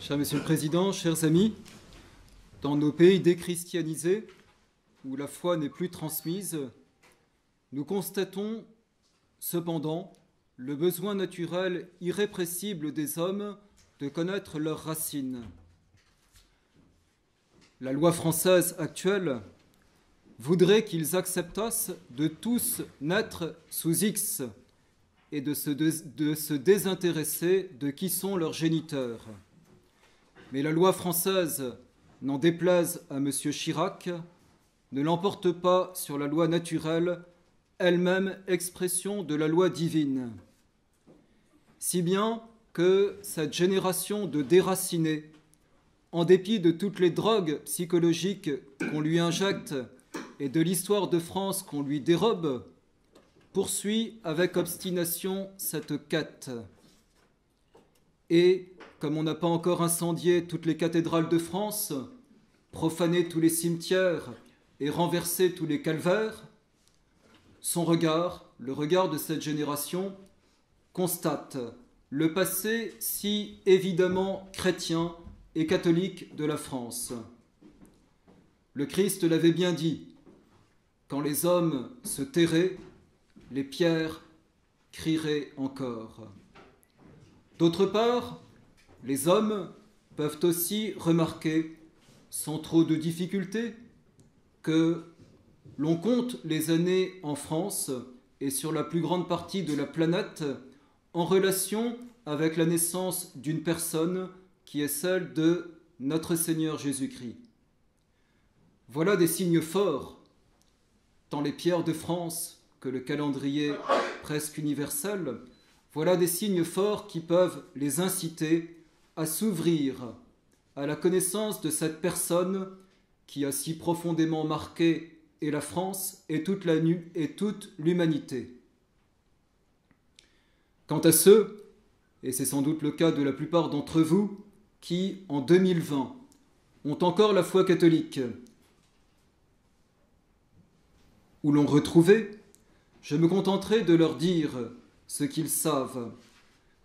Cher Monsieur le Président, chers amis, dans nos pays déchristianisés, où la foi n'est plus transmise, nous constatons cependant le besoin naturel irrépressible des hommes de connaître leurs racines. La loi française actuelle voudrait qu'ils acceptassent de tous naître sous X et de se désintéresser de qui sont leurs géniteurs. Mais la loi française, n'en déplaise à M. Chirac, ne l'emporte pas sur la loi naturelle, elle-même expression de la loi divine. Si bien que cette génération de déracinés, en dépit de toutes les drogues psychologiques qu'on lui injecte et de l'histoire de France qu'on lui dérobe, poursuit avec obstination cette quête. Et, comme on n'a pas encore incendié toutes les cathédrales de France, profané tous les cimetières et renversé tous les calvaires, son regard, le regard de cette génération, constate le passé si évidemment chrétien et catholique de la France. Le Christ l'avait bien dit, quand les hommes se tairaient, les pierres crieraient encore. D'autre part, les hommes peuvent aussi remarquer, sans trop de difficultés, que l'on compte les années en France et sur la plus grande partie de la planète en relation avec la naissance d'une personne qui est celle de notre Seigneur Jésus-Christ. Voilà des signes forts, tant les pierres de France que le calendrier presque universel, voilà des signes forts qui peuvent les inciter à s'ouvrir à la connaissance de cette personne qui a si profondément marqué et la France et toute l'humanité. Quant à ceux, et c'est sans doute le cas de la plupart d'entre vous, qui, en 2020, ont encore la foi catholique, ou l'ont retrouvée, je me contenterai de leur dire ce qu'ils savent.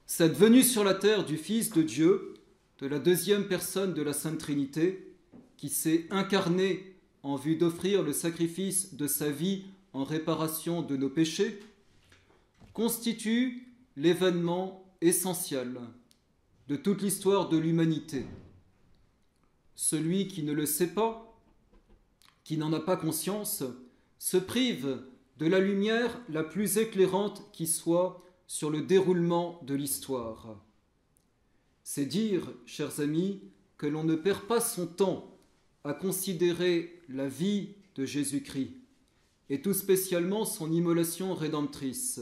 Cette venue sur la terre du Fils de Dieu, de la deuxième personne de la Sainte Trinité, qui s'est incarnée en vue d'offrir le sacrifice de sa vie en réparation de nos péchés, constitue l'événement essentiel de toute l'histoire de l'humanité. Celui qui ne le sait pas, qui n'en a pas conscience, se prive de la lumière la plus éclairante qui soit sur le déroulement de l'histoire. C'est dire, chers amis, que l'on ne perd pas son temps à considérer la vie de Jésus-Christ et tout spécialement son immolation rédemptrice.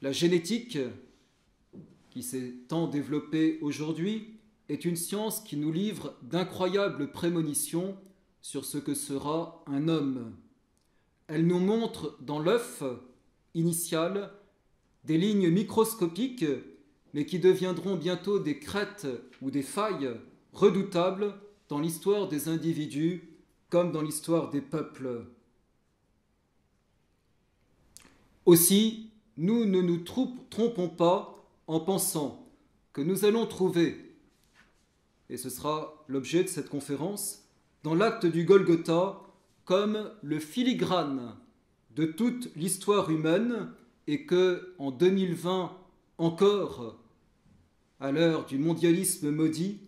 La génétique, qui s'est tant développée aujourd'hui, est une science qui nous livre d'incroyables prémonitions sur ce que sera un homme. Elle nous montre dans l'œuf initial des lignes microscopiques, mais qui deviendront bientôt des crêtes ou des failles redoutables dans l'histoire des individus comme dans l'histoire des peuples. Aussi, nous ne nous trompons pas en pensant que nous allons trouver, et ce sera l'objet de cette conférence, dans l'acte du Golgotha, comme le filigrane de toute l'histoire humaine et que, en 2020 encore, à l'heure du mondialisme maudit,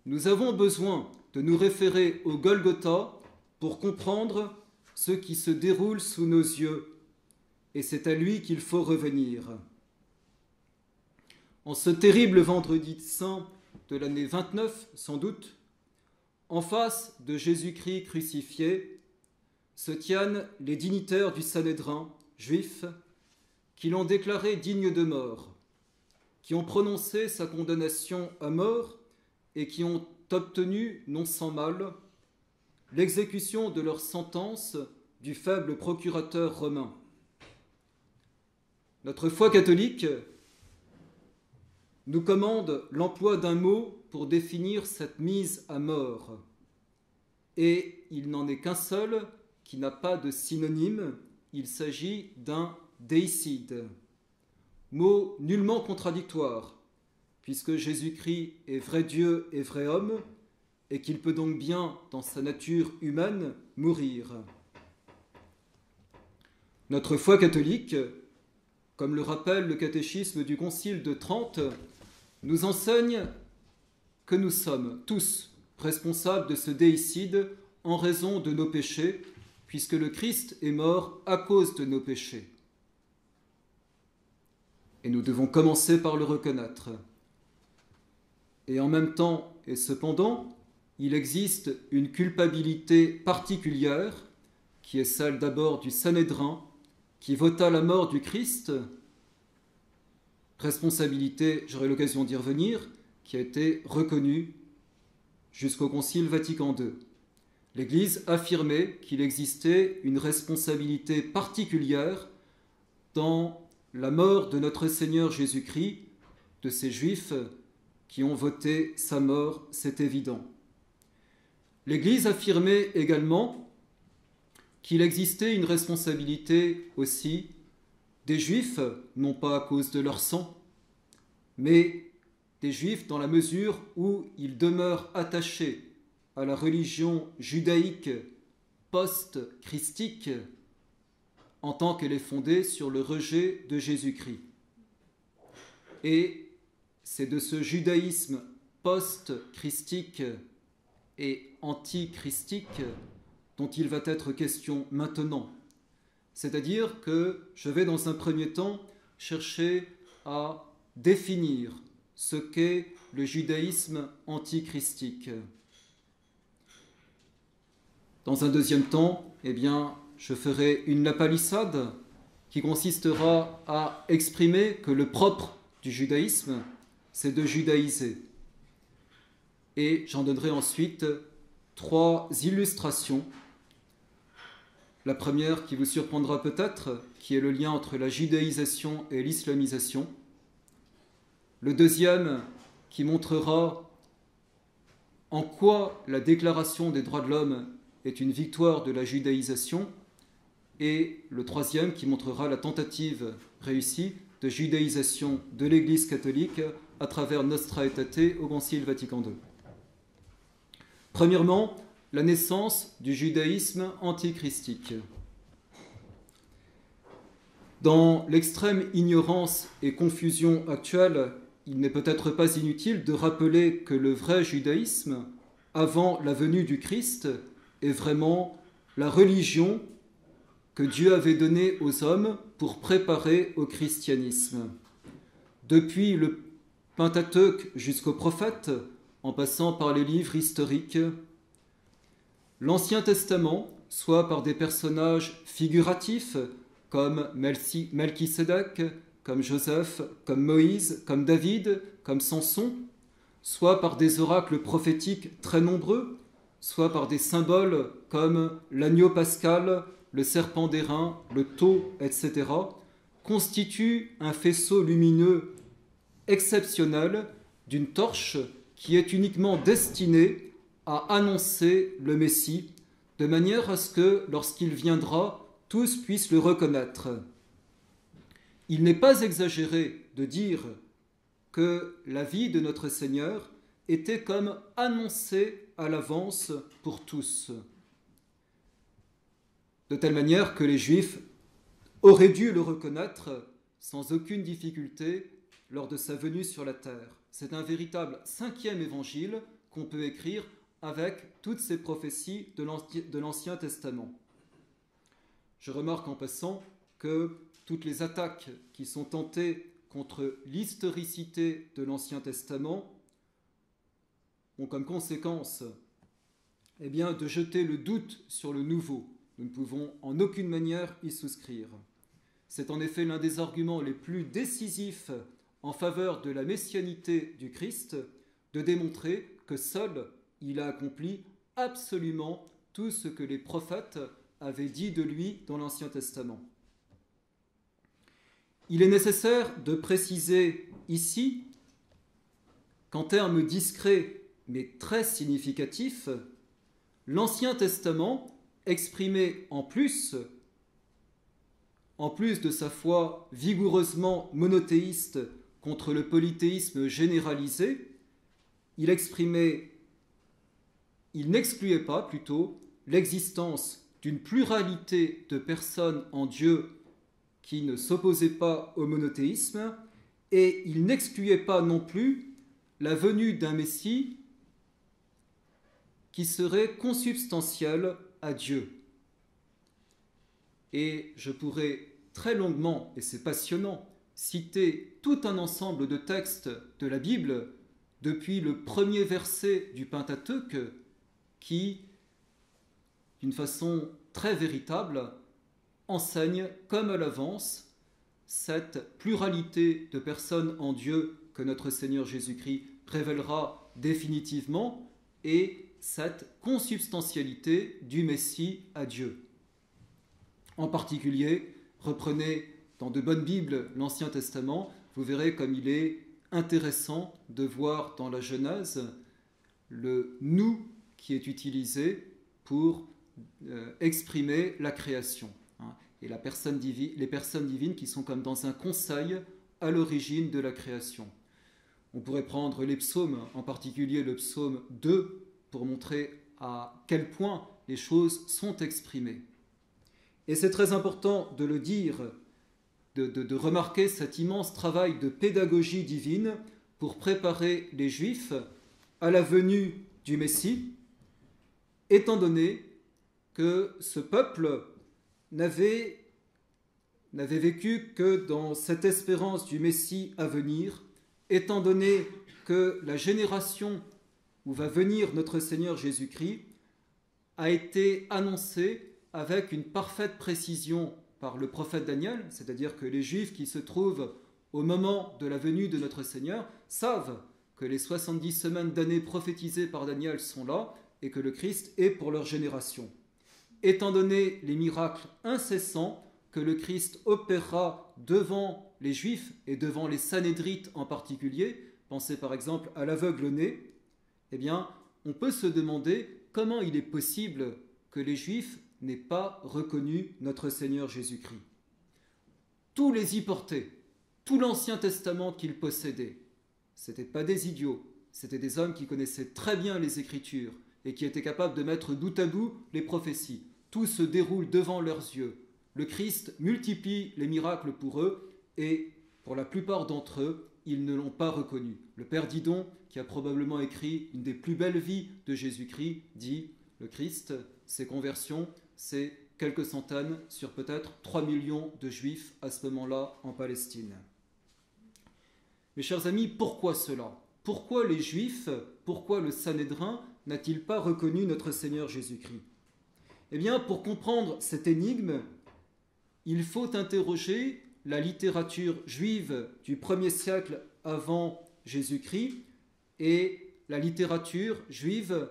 nous avons besoin de nous référer au Golgotha pour comprendre ce qui se déroule sous nos yeux, et c'est à lui qu'il faut revenir. En ce terrible vendredi saint de l'année 29, sans doute, en face de Jésus-Christ crucifié, se tiennent les dignitaires du Sanhédrin juif qui l'ont déclaré digne de mort, qui ont prononcé sa condamnation à mort et qui ont obtenu, non sans mal, l'exécution de leur sentence du faible procurateur romain. Notre foi catholique nous commande l'emploi d'un mot pour définir cette mise à mort. Et il n'en est qu'un seul qui n'a pas de synonyme, il s'agit d'un déicide. Mot nullement contradictoire, puisque Jésus-Christ est vrai Dieu et vrai homme, et qu'il peut donc bien, dans sa nature humaine, mourir. Notre foi catholique, comme le rappelle le catéchisme du Concile de Trente, nous enseigne que nous sommes tous responsables de ce déicide en raison de nos péchés, puisque le Christ est mort à cause de nos péchés. Et nous devons commencer par le reconnaître. Et en même temps, et cependant, il existe une culpabilité particulière, qui est celle d'abord du Sanhédrin, qui vota la mort du Christ, responsabilité, j'aurai l'occasion d'y revenir, qui a été reconnue jusqu'au Concile Vatican II. L'Église affirmait qu'il existait une responsabilité particulière dans la mort de notre Seigneur Jésus-Christ, de ces Juifs qui ont voté sa mort, c'est évident. L'Église affirmait également qu'il existait une responsabilité aussi des Juifs, non pas à cause de leur sang, mais des Juifs dans la mesure où ils demeurent attachés à la religion judaïque post-christique en tant qu'elle est fondée sur le rejet de Jésus-Christ. Et c'est de ce judaïsme post-christique et anti-christique dont il va être question maintenant. C'est-à-dire que je vais dans un premier temps chercher à définir ce qu'est le judaïsme anti-christique. Dans un deuxième temps, je ferai une lapalissade qui consistera à exprimer que le propre du judaïsme, c'est de judaïser. Et j'en donnerai ensuite 3 illustrations. La première qui vous surprendra peut-être, qui est le lien entre la judaïsation et l'islamisation. Le deuxième qui montrera en quoi la Déclaration des droits de l'homme est une victoire de la judaïsation. Et le troisième qui montrera la tentative réussie de judaïsation de l'Église catholique à travers Nostra Aetate au Concile Vatican II. Premièrement, la naissance du judaïsme antichristique. Dans l'extrême ignorance et confusion actuelle, il n'est peut-être pas inutile de rappeler que le vrai judaïsme, avant la venue du Christ, est vraiment la religion que Dieu avait donnée aux hommes pour préparer au christianisme. Depuis le Pentateuque jusqu'aux prophètes, en passant par les livres historiques, l'Ancien Testament, soit par des personnages figuratifs comme Melchisédek, comme Joseph, comme Moïse, comme David, comme Samson, soit par des oracles prophétiques très nombreux, soit par des symboles comme l'agneau pascal, le serpent d'airain, le taureau, etc., constituent un faisceau lumineux exceptionnel d'une torche qui est uniquement destinée à annoncer le Messie, de manière à ce que, lorsqu'il viendra, tous puissent le reconnaître. Il n'est pas exagéré de dire que la vie de notre Seigneur était comme annoncée à l'avance pour tous, de telle manière que les Juifs auraient dû le reconnaître sans aucune difficulté lors de sa venue sur la terre. C'est un véritable 5e évangile qu'on peut écrire avec toutes ces prophéties de l'Ancien Testament. Je remarque en passant que toutes les attaques qui sont tentées contre l'historicité de l'Ancien Testament ont comme conséquence de jeter le doute sur le Nouveau. Nous ne pouvons en aucune manière y souscrire. C'est en effet l'un des arguments les plus décisifs en faveur de la messianité du Christ, de démontrer que seul il a accompli absolument tout ce que les prophètes avaient dit de lui dans l'Ancien Testament. Il est nécessaire de préciser ici qu'en termes discrets mais très significatifs, l'Ancien Testament exprimait en plus de sa foi vigoureusement monothéiste contre le polythéisme généralisé, il n'excluait pas plutôt l'existence d'une pluralité de personnes en Dieu qui ne s'opposaient pas au monothéisme, et il n'excluait pas non plus la venue d'un Messie qui serait consubstantiel à Dieu. Et je pourrais très longuement, et c'est passionnant, citer tout un ensemble de textes de la Bible, depuis le premier verset du Pentateuque, qui, d'une façon très véritable, enseigne comme à l'avance cette pluralité de personnes en Dieu que notre Seigneur Jésus-Christ révélera définitivement, et cette consubstantialité du Messie à Dieu. En particulier, reprenez dans de bonnes Bibles l'Ancien Testament, vous verrez comme il est intéressant de voir dans la Genèse le « nous » qui est utilisé pour exprimer la création. Et les personnes divines qui sont comme dans un conseil à l'origine de la création. On pourrait prendre les psaumes, en particulier le psaume 2, pour montrer à quel point les choses sont exprimées. Et c'est très important de le dire, de remarquer cet immense travail de pédagogie divine pour préparer les Juifs à la venue du Messie, étant donné que ce peuple n'avait vécu que dans cette espérance du Messie à venir, étant donné que la génération où va venir notre Seigneur Jésus-Christ a été annoncée avec une parfaite précision par le prophète Daniel, c'est-à-dire que les Juifs qui se trouvent au moment de la venue de notre Seigneur savent que les 70 semaines d'années prophétisées par Daniel sont là et que le Christ est pour leur génération. Étant donné les miracles incessants que le Christ opérera devant les Juifs et devant les Sanhédrites en particulier, pensez par exemple à l'aveugle-né, eh bien, on peut se demander comment il est possible que les Juifs n'aient pas reconnu notre Seigneur Jésus-Christ. Tous les y portaient, tout l'Ancien Testament qu'ils possédaient. Ce n'étaient pas des idiots, c'étaient des hommes qui connaissaient très bien les Écritures et qui étaient capables de mettre bout à bout les prophéties. Tout se déroule devant leurs yeux. Le Christ multiplie les miracles pour eux et pour la plupart d'entre eux, ils ne l'ont pas reconnu. Le père Didon, qui a probablement écrit une des plus belles vies de Jésus-Christ, dit « Le Christ, ses conversions, c'est quelques centaines sur peut-être 3 millions de Juifs à ce moment-là en Palestine. » Mes chers amis, pourquoi cela? Pourquoi les Juifs, pourquoi le Sanhédrin n'a-t-il pas reconnu notre Seigneur Jésus-Christ? Eh bien, pour comprendre cette énigme, il faut interroger la littérature juive du 1er siècle avant Jésus-Christ et la littérature juive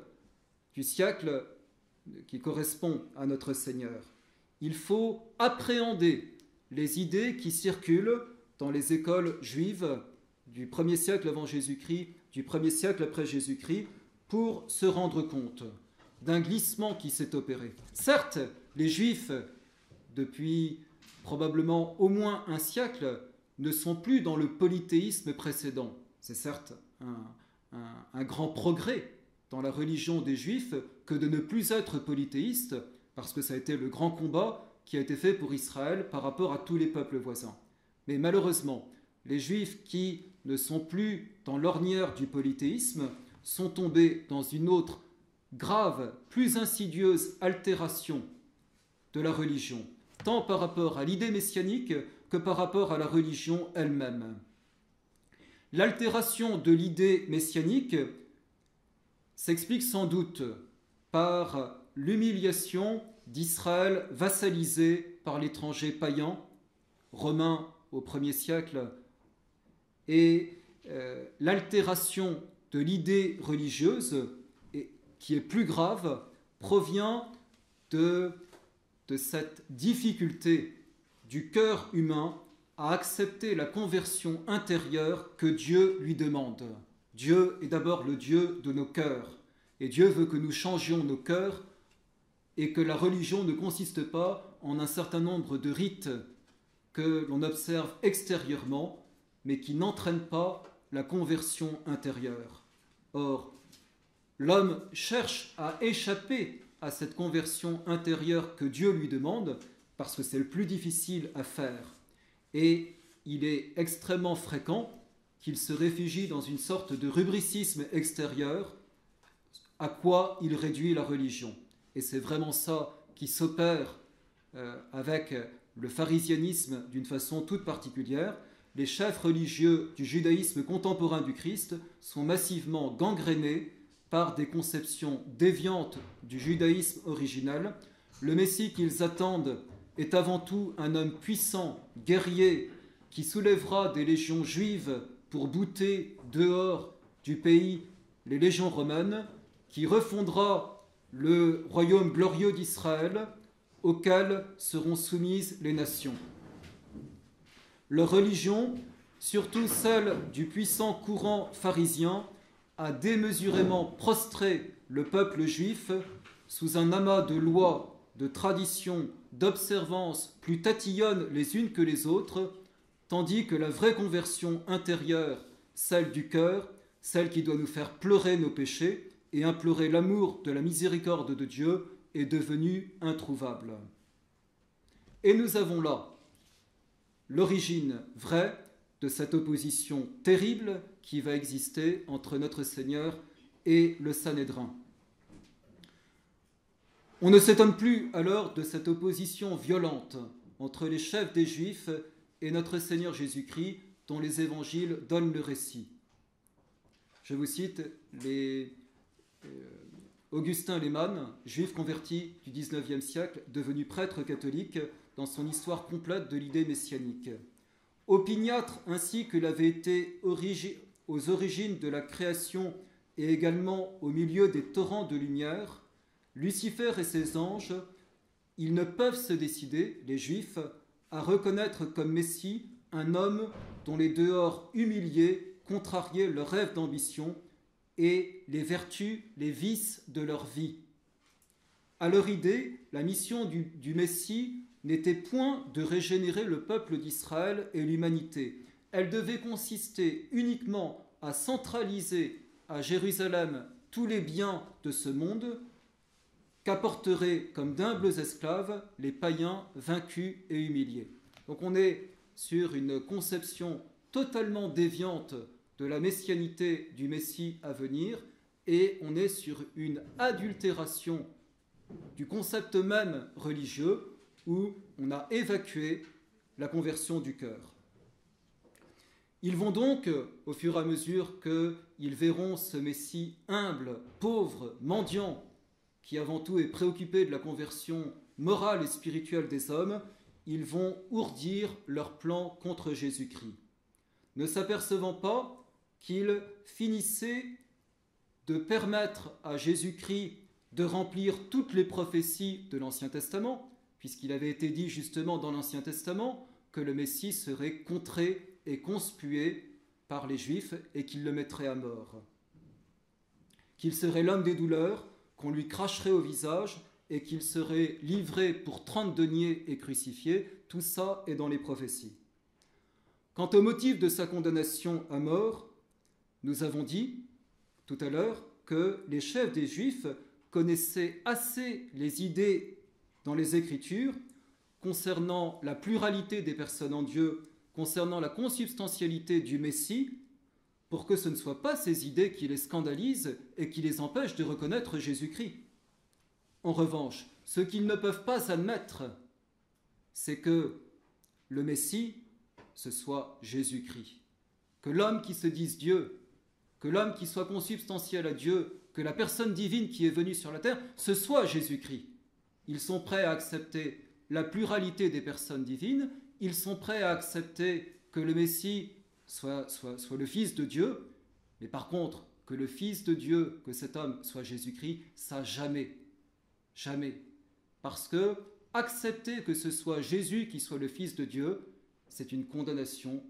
du siècle qui correspond à notre Seigneur. Il faut appréhender les idées qui circulent dans les écoles juives du 1er siècle avant Jésus-Christ, du 1er siècle après Jésus-Christ, pour se rendre compte d'un glissement qui s'est opéré. Certes, les Juifs, depuis probablement au moins un siècle, ne sont plus dans le polythéisme précédent. C'est certes un grand progrès dans la religion des Juifs que de ne plus être polythéiste, parce que ça a été le grand combat qui a été fait pour Israël par rapport à tous les peuples voisins. Mais malheureusement, les Juifs qui ne sont plus dans l'ornière du polythéisme sont tombés dans une autre grave, plus insidieuse altération de la religion, tant par rapport à l'idée messianique que par rapport à la religion elle-même. L'altération de l'idée messianique s'explique sans doute par l'humiliation d'Israël vassalisé par l'étranger païen, romain au 1er siècle, et l'altération de l'idée religieuse, qui est plus grave, provient de cette difficulté du cœur humain à accepter la conversion intérieure que Dieu lui demande. Dieu est d'abord le Dieu de nos cœurs, et Dieu veut que nous changions nos cœurs et que la religion ne consiste pas en un certain nombre de rites que l'on observe extérieurement, mais qui n'entraînent pas la conversion intérieure. Or, l'homme cherche à échapper à cette conversion intérieure que Dieu lui demande, parce que c'est le plus difficile à faire. Et il est extrêmement fréquent qu'il se réfugie dans une sorte de rubricisme extérieur, à quoi il réduit la religion. Et c'est vraiment ça qui s'opère avec le pharisianisme d'une façon toute particulière. Les chefs religieux du judaïsme contemporain du Christ sont massivement gangrénés par des conceptions déviantes du judaïsme original. Le Messie qu'ils attendent est avant tout un homme puissant, guerrier, qui soulèvera des légions juives pour bouter dehors du pays les légions romaines, qui refondera le royaume glorieux d'Israël, auquel seront soumises les nations. Leur religion, surtout celle du puissant courant pharisien, a démesurément prostré le peuple juif sous un amas de lois, de traditions, d'observances plus tatillonnes les unes que les autres, tandis que la vraie conversion intérieure, celle du cœur, celle qui doit nous faire pleurer nos péchés et implorer l'amour de la miséricorde de Dieu, est devenue introuvable. Et nous avons là l'origine vraie de cette opposition terrible qui va exister entre notre Seigneur et le Sanhédrin. On ne s'étonne plus alors de cette opposition violente entre les chefs des Juifs et notre Seigneur Jésus-Christ, dont les évangiles donnent le récit. Je vous cite Augustin Lehmann, juif converti du XIXe siècle, devenu prêtre catholique, dans son histoire complète de l'idée messianique. Opiniâtre ainsi qu'il avait été aux origines de la création et également au milieu des torrents de lumière, Lucifer et ses anges, ils ne peuvent se décider, les Juifs, à reconnaître comme Messie un homme dont les dehors humiliés contrariaient leurs rêves d'ambition et les vertus, les vices de leur vie. À leur idée, la mission du Messie n'était point de régénérer le peuple d'Israël et l'humanité. Elle devait consister uniquement à centraliser à Jérusalem tous les biens de ce monde qu'apporteraient comme d'humbles esclaves les païens vaincus et humiliés. Donc on est sur une conception totalement déviante de la messianité du Messie à venir, et on est sur une adultération du concept même religieux où on a évacué la conversion du cœur. Ils vont donc, au fur et à mesure qu'ils verront ce Messie humble, pauvre, mendiant, qui avant tout est préoccupé de la conversion morale et spirituelle des hommes, ils vont ourdir leur plan contre Jésus-Christ, ne s'apercevant pas qu'il finissait de permettre à Jésus-Christ de remplir toutes les prophéties de l'Ancien Testament, puisqu'il avait été dit justement dans l'Ancien Testament que le Messie serait contré et conspué par les Juifs et qu'il le mettrait à mort, qu'il serait l'homme des douleurs, qu'on lui cracherait au visage et qu'il serait livré pour 30 deniers et crucifié. Tout ça est dans les prophéties. Quant au motif de sa condamnation à mort, nous avons dit tout à l'heure que les chefs des Juifs connaissaient assez les idées dans les Écritures concernant la pluralité des personnes en Dieu, concernant la consubstantialité du Messie, pour que ce ne soient pas ces idées qui les scandalisent et qui les empêchent de reconnaître Jésus-Christ. En revanche, ce qu'ils ne peuvent pas admettre, c'est que le Messie, ce soit Jésus-Christ. Que l'homme qui se dise Dieu, que l'homme qui soit consubstantiel à Dieu, que la personne divine qui est venue sur la terre, ce soit Jésus-Christ. Ils sont prêts à accepter la pluralité des personnes divines, ils sont prêts à accepter que le Messie soit le Fils de Dieu, mais par contre, que le Fils de Dieu, que cet homme soit Jésus-Christ, ça jamais. Jamais. Parce que accepter que ce soit Jésus qui soit le Fils de Dieu, c'est une condamnation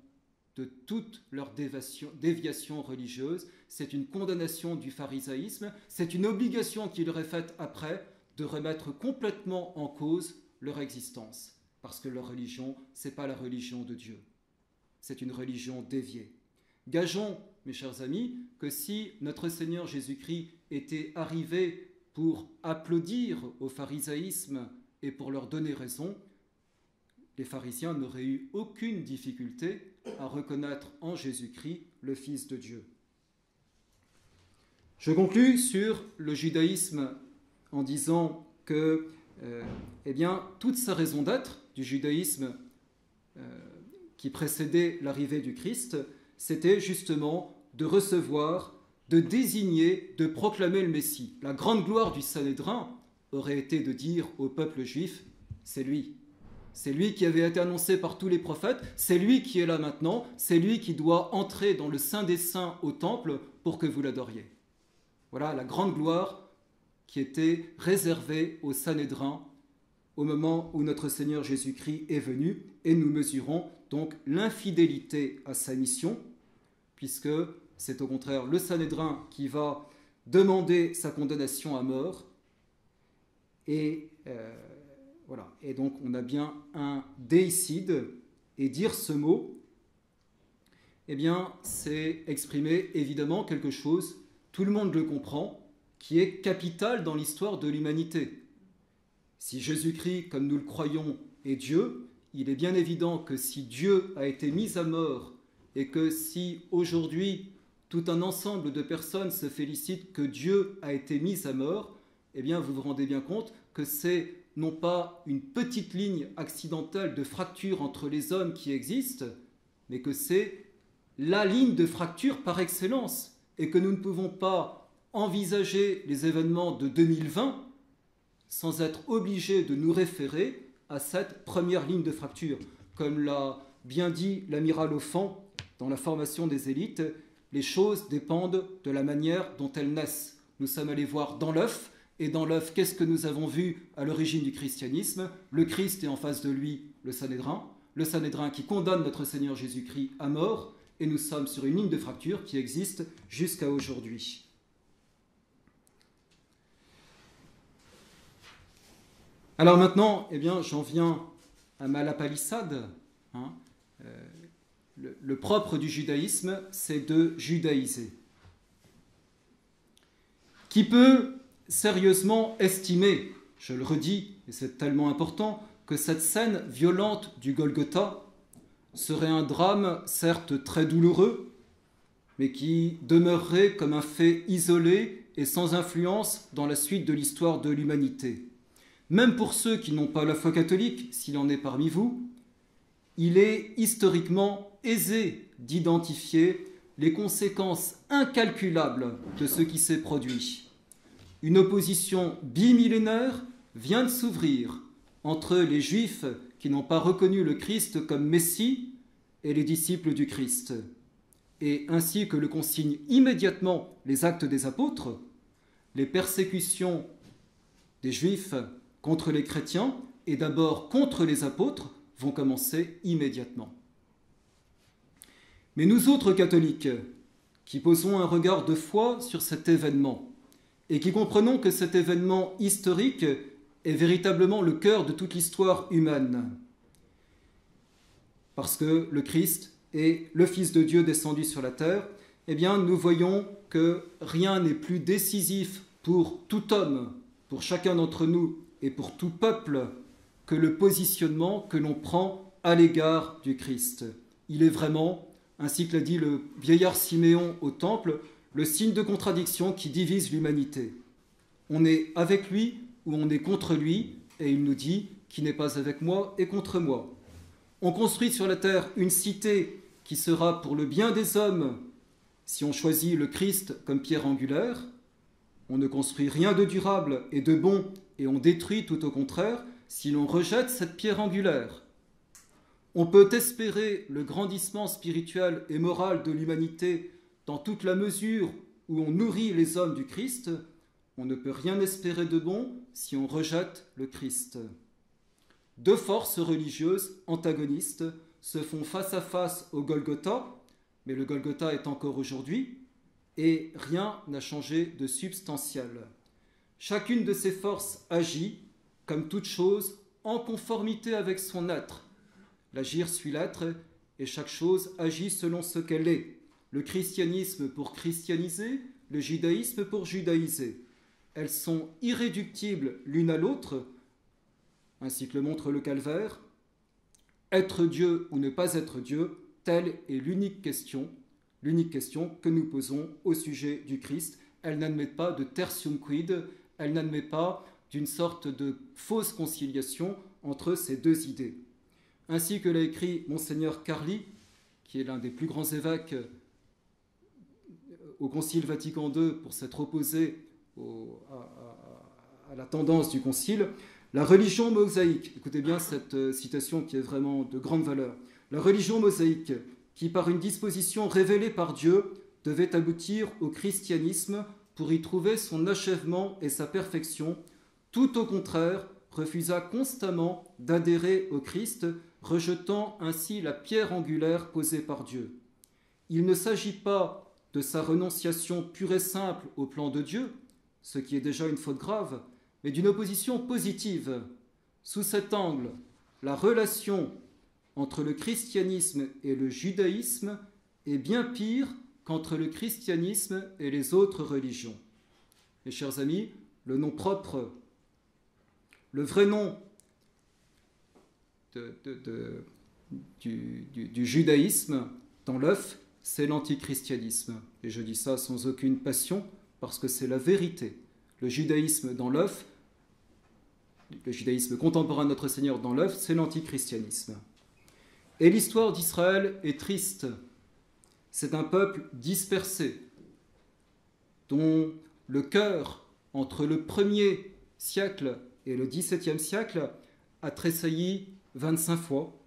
de toute leur déviation religieuse, c'est une condamnation du pharisaïsme, c'est une obligation qui leur est faite après de remettre complètement en cause leur existence, parce que leur religion, ce n'est pas la religion de Dieu. c'est une religion déviée. Gageons, mes chers amis, que si notre Seigneur Jésus-Christ était arrivé pour applaudir au pharisaïsme et pour leur donner raison, les pharisiens n'auraient eu aucune difficulté à reconnaître en Jésus-Christ le Fils de Dieu. Je conclus sur le judaïsme en disant que toute sa raison d'être du judaïsme qui précédait l'arrivée du Christ, c'était justement de recevoir, de désigner, de proclamer le Messie. La grande gloire du Sanhédrin aurait été de dire au peuple juif, c'est lui. C'est lui qui avait été annoncé par tous les prophètes, c'est lui qui est là maintenant, c'est lui qui doit entrer dans le Saint des Saints au temple pour que vous l'adoriez. Voilà la grande gloire qui était réservée au Sanhédrin au moment où notre Seigneur Jésus-Christ est venu, et nous mesurons donc l'infidélité à sa mission, puisque c'est au contraire le Sanhédrin qui va demander sa condamnation à mort, et voilà. Et donc on a bien un déicide, et dire ce mot, eh bien c'est exprimer évidemment quelque chose, tout le monde le comprend, qui est capital dans l'histoire de l'humanité. Si Jésus-Christ, comme nous le croyons, est Dieu, il est bien évident que si Dieu a été mis à mort et que si aujourd'hui tout un ensemble de personnes se félicitent que Dieu a été mis à mort, eh bien vous vous rendez bien compte que c'est non pas une petite ligne accidentelle de fracture entre les hommes qui existe, mais que c'est la ligne de fracture par excellence et que nous ne pouvons pas envisager les événements de 2020 sans être obligés de nous référer à cette première ligne de fracture. Comme l'a bien dit l'amiral Offand dans la formation des élites, les choses dépendent de la manière dont elles naissent. Nous sommes allés voir dans l'œuf, et dans l'œuf, qu'est-ce que nous avons vu à l'origine du christianisme? Le Christ et en face de lui le Sanhédrin qui condamne notre Seigneur Jésus-Christ à mort, et nous sommes sur une ligne de fracture qui existe jusqu'à aujourd'hui. Alors maintenant, eh bien, j'en viens à ma lapalissade. Le propre du judaïsme, c'est de judaïser. Qui peut sérieusement estimer, je le redis, et c'est tellement important, que cette scène violente du Golgotha serait un drame certes très douloureux, mais qui demeurerait comme un fait isolé et sans influence dans la suite de l'histoire de l'humanité. Même pour ceux qui n'ont pas la foi catholique, s'il en est parmi vous, il est historiquement aisé d'identifier les conséquences incalculables de ce qui s'est produit. Une opposition bimillénaire vient de s'ouvrir entre les Juifs qui n'ont pas reconnu le Christ comme Messie et les disciples du Christ. Et ainsi que le consignent immédiatement les Actes des Apôtres, les persécutions des Juifs contre les chrétiens et d'abord contre les apôtres vont commencer immédiatement. Mais nous autres catholiques, qui posons un regard de foi sur cet événement et qui comprenons que cet événement historique est véritablement le cœur de toute l'histoire humaine, parce que le Christ est le Fils de Dieu descendu sur la terre, eh bien nous voyons que rien n'est plus décisif pour tout homme, pour chacun d'entre nous et pour tout peuple, que le positionnement que l'on prend à l'égard du Christ. Il est vraiment, ainsi que l'a dit le vieillard Siméon au temple, le signe de contradiction qui divise l'humanité. On est avec lui ou on est contre lui, et il nous dit « qui n'est pas avec moi est contre moi ». On construit sur la terre une cité qui sera pour le bien des hommes si on choisit le Christ comme pierre angulaire. On ne construit rien de durable et de bon, et on détruit tout au contraire si l'on rejette cette pierre angulaire. On peut espérer le grandissement spirituel et moral de l'humanité dans toute la mesure où on nourrit les hommes du Christ. On ne peut rien espérer de bon si on rejette le Christ. Deux forces religieuses antagonistes se font face à face au Golgotha, mais le Golgotha est encore aujourd'hui, et rien n'a changé de substantiel. Chacune de ces forces agit, comme toute chose, en conformité avec son être. L'agir suit l'être, et chaque chose agit selon ce qu'elle est. Le christianisme pour christianiser, le judaïsme pour judaïser. Elles sont irréductibles l'une à l'autre, ainsi que le montre le calvaire. Être Dieu ou ne pas être Dieu, telle est l'unique question que nous posons au sujet du Christ. Elle n'admet pas de tertium quid, elle n'admet pas d'une sorte de fausse conciliation entre ces deux idées. Ainsi que l'a écrit Monseigneur Carli, qui est l'un des plus grands évêques au Concile Vatican II pour s'être opposé à la tendance du Concile, la religion mosaïque, écoutez bien cette citation qui est vraiment de grande valeur, la religion mosaïque, qui par une disposition révélée par Dieu devait aboutir au christianisme pour y trouver son achèvement et sa perfection, tout au contraire refusa constamment d'adhérer au Christ, rejetant ainsi la pierre angulaire posée par Dieu. Il ne s'agit pas de sa renonciation pure et simple au plan de Dieu, ce qui est déjà une faute grave, mais d'une opposition positive. Sous cet angle, la relation entre le christianisme et le judaïsme est bien pire qu'entre le christianisme et les autres religions. Mes chers amis, le nom propre, le vrai nom du judaïsme dans l'œuf, c'est l'antichristianisme. Et je dis ça sans aucune passion, parce que c'est la vérité. Le judaïsme dans l'œuf, le judaïsme contemporain de notre Seigneur dans l'œuf, c'est l'antichristianisme. Et l'histoire d'Israël est triste. C'est un peuple dispersé, dont le cœur, entre le 1er siècle et le XVIIe siècle, a tressailli 25 fois,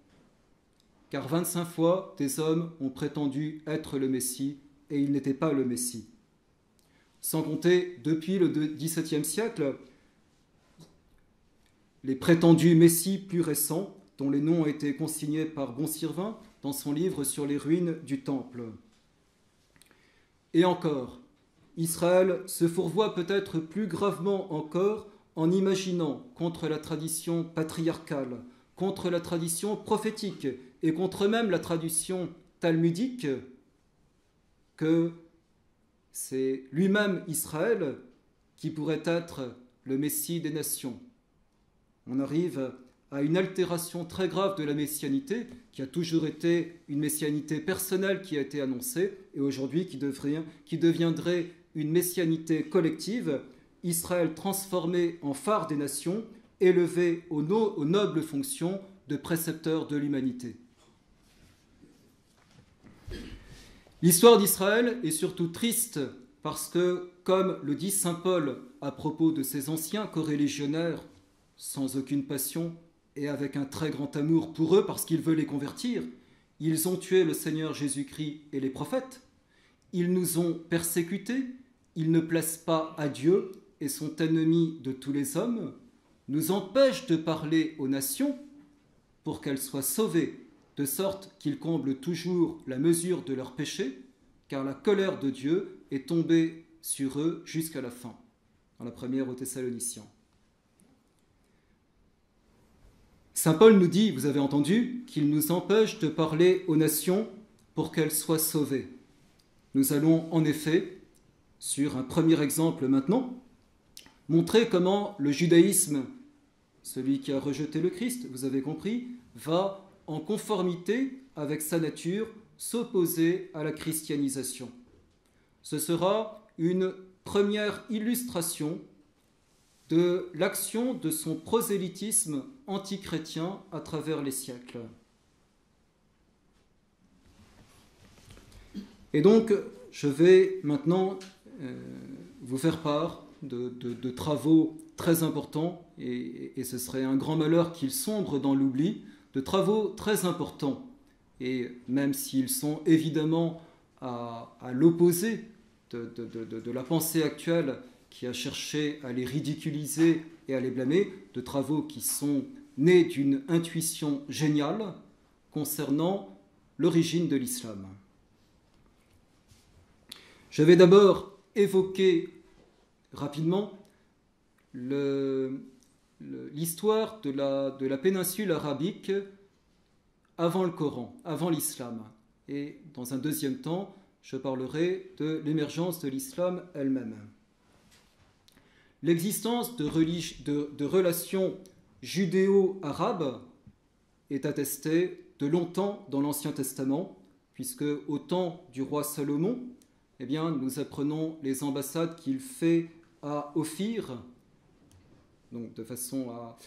car 25 fois, des hommes ont prétendu être le Messie, et il n'était pas le Messie. Sans compter, depuis le XVIIe siècle, les prétendus Messies plus récents, dont les noms ont été consignés par Bon-Sirvin dans son livre sur les ruines du Temple. Et encore, Israël se fourvoie peut-être plus gravement encore en imaginant contre la tradition patriarcale, contre la tradition prophétique et contre même la tradition talmudique, que c'est lui-même Israël qui pourrait être le Messie des nations. On arrive à une altération très grave de la messianité, qui a toujours été une messianité personnelle qui a été annoncée, et aujourd'hui qui deviendrait une messianité collective, Israël transformé en phare des nations, élevé aux nobles fonctions de précepteur de l'humanité. L'histoire d'Israël est surtout triste parce que, comme le dit saint Paul à propos de ses anciens coreligionnaires, sans aucune passion et avec un très grand amour pour eux parce qu'il veut les convertir, ils ont tué le Seigneur Jésus-Christ et les prophètes, ils nous ont persécutés, ils ne plaisent pas à Dieu et sont ennemis de tous les hommes, nous empêchent de parler aux nations pour qu'elles soient sauvées, de sorte qu'ils comblent toujours la mesure de leurs péchés, car la colère de Dieu est tombée sur eux jusqu'à la fin, dans la première aux Thessaloniciens. Saint Paul nous dit, vous avez entendu, qu'il nous empêche de parler aux nations pour qu'elles soient sauvées. Nous allons en effet, sur un premier exemple maintenant, montrer comment le judaïsme, celui qui a rejeté le Christ, vous avez compris, va en conformité avec sa nature s'opposer à la christianisation. Ce sera une première illustration de l'action de son prosélytisme antichrétien à travers les siècles. Et donc, je vais maintenant vous faire part de travaux très importants, et ce serait un grand malheur qu'ils sombrent dans l'oubli, de travaux très importants, et même s'ils sont évidemment à l'opposé de la pensée actuelle qui a cherché à les ridiculiser et à les blâmer, de travaux qui sont nés d'une intuition géniale concernant l'origine de l'islam. Je vais d'abord évoquer rapidement l'histoire de la péninsule arabique avant le Coran, avant l'islam. Et dans un deuxième temps, je parlerai de l'émergence de l'islam elle-même. L'existence de relations judéo-arabes est attestée de longtemps dans l'Ancien Testament, puisque au temps du roi Salomon, eh bien, nous apprenons les ambassades qu'il fait à Ophir, donc de façon à,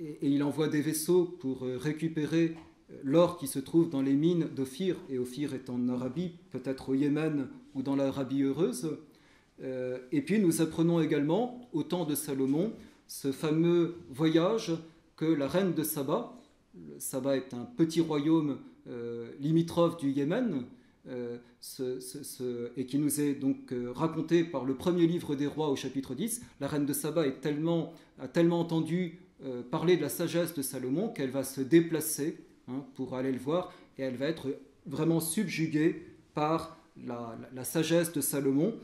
et il envoie des vaisseaux pour récupérer l'or qui se trouve dans les mines d'Ophir, et Ophir est en Arabie, peut-être au Yémen ou dans l'Arabie heureuse. Et puis nous apprenons également, au temps de Salomon, ce fameux voyage que la reine de Saba, Saba est un petit royaume limitrophe du Yémen, et qui nous est donc raconté par le premier livre des rois au chapitre 10. La reine de Saba a tellement entendu parler de la sagesse de Salomon qu'elle va se déplacer pour aller le voir, et elle va être vraiment subjuguée par la sagesse de Salomon,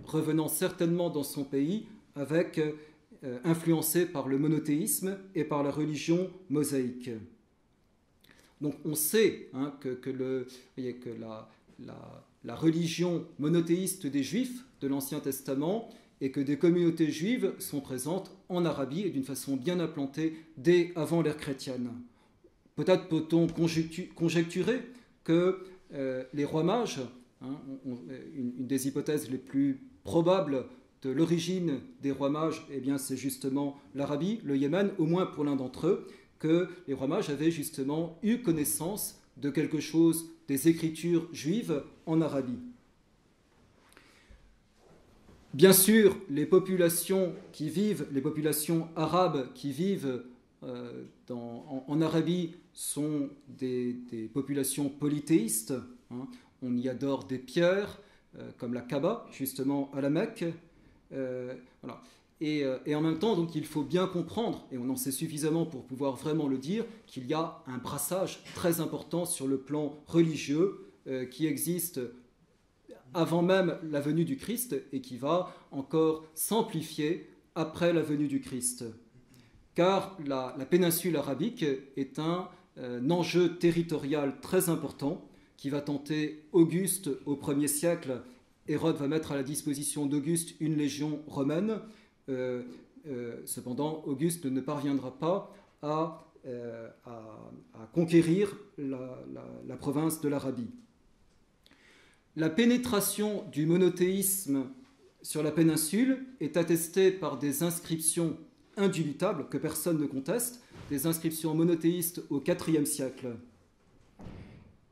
revenant certainement dans son pays avec influencée par le monothéisme et par la religion mosaïque. Donc on sait que la religion monothéiste des Juifs de l'Ancien Testament et que des communautés juives sont présentes en Arabie et d'une façon bien implantée dès avant l'ère chrétienne. Peut-être peut-on conjecturer que les rois mages, une des hypothèses les plus probables de l'origine des rois mages, eh bien c'est justement l'Arabie, le Yémen, au moins pour l'un d'entre eux, que les rois mages avaient justement eu connaissance de quelque chose des écritures juives en Arabie. Bien sûr, les populations arabes qui vivent en Arabie sont des populations polythéistes. On y adore des pierres, comme la Kaaba, justement à la Mecque. Voilà. Et en même temps, donc, il faut bien comprendre, et on en sait suffisamment pour pouvoir vraiment le dire, qu'il y a un brassage très important sur le plan religieux qui existe avant même la venue du Christ et qui va encore s'amplifier après la venue du Christ. Car la péninsule arabique est un enjeu territorial très important qui va tenter Auguste au 1er siècle. Hérode va mettre à la disposition d'Auguste une légion romaine. Cependant, Auguste ne parviendra pas à conquérir la province de l'Arabie. La pénétration du monothéisme sur la péninsule est attestée par des inscriptions indubitables que personne ne conteste, des inscriptions monothéistes au IVe siècle.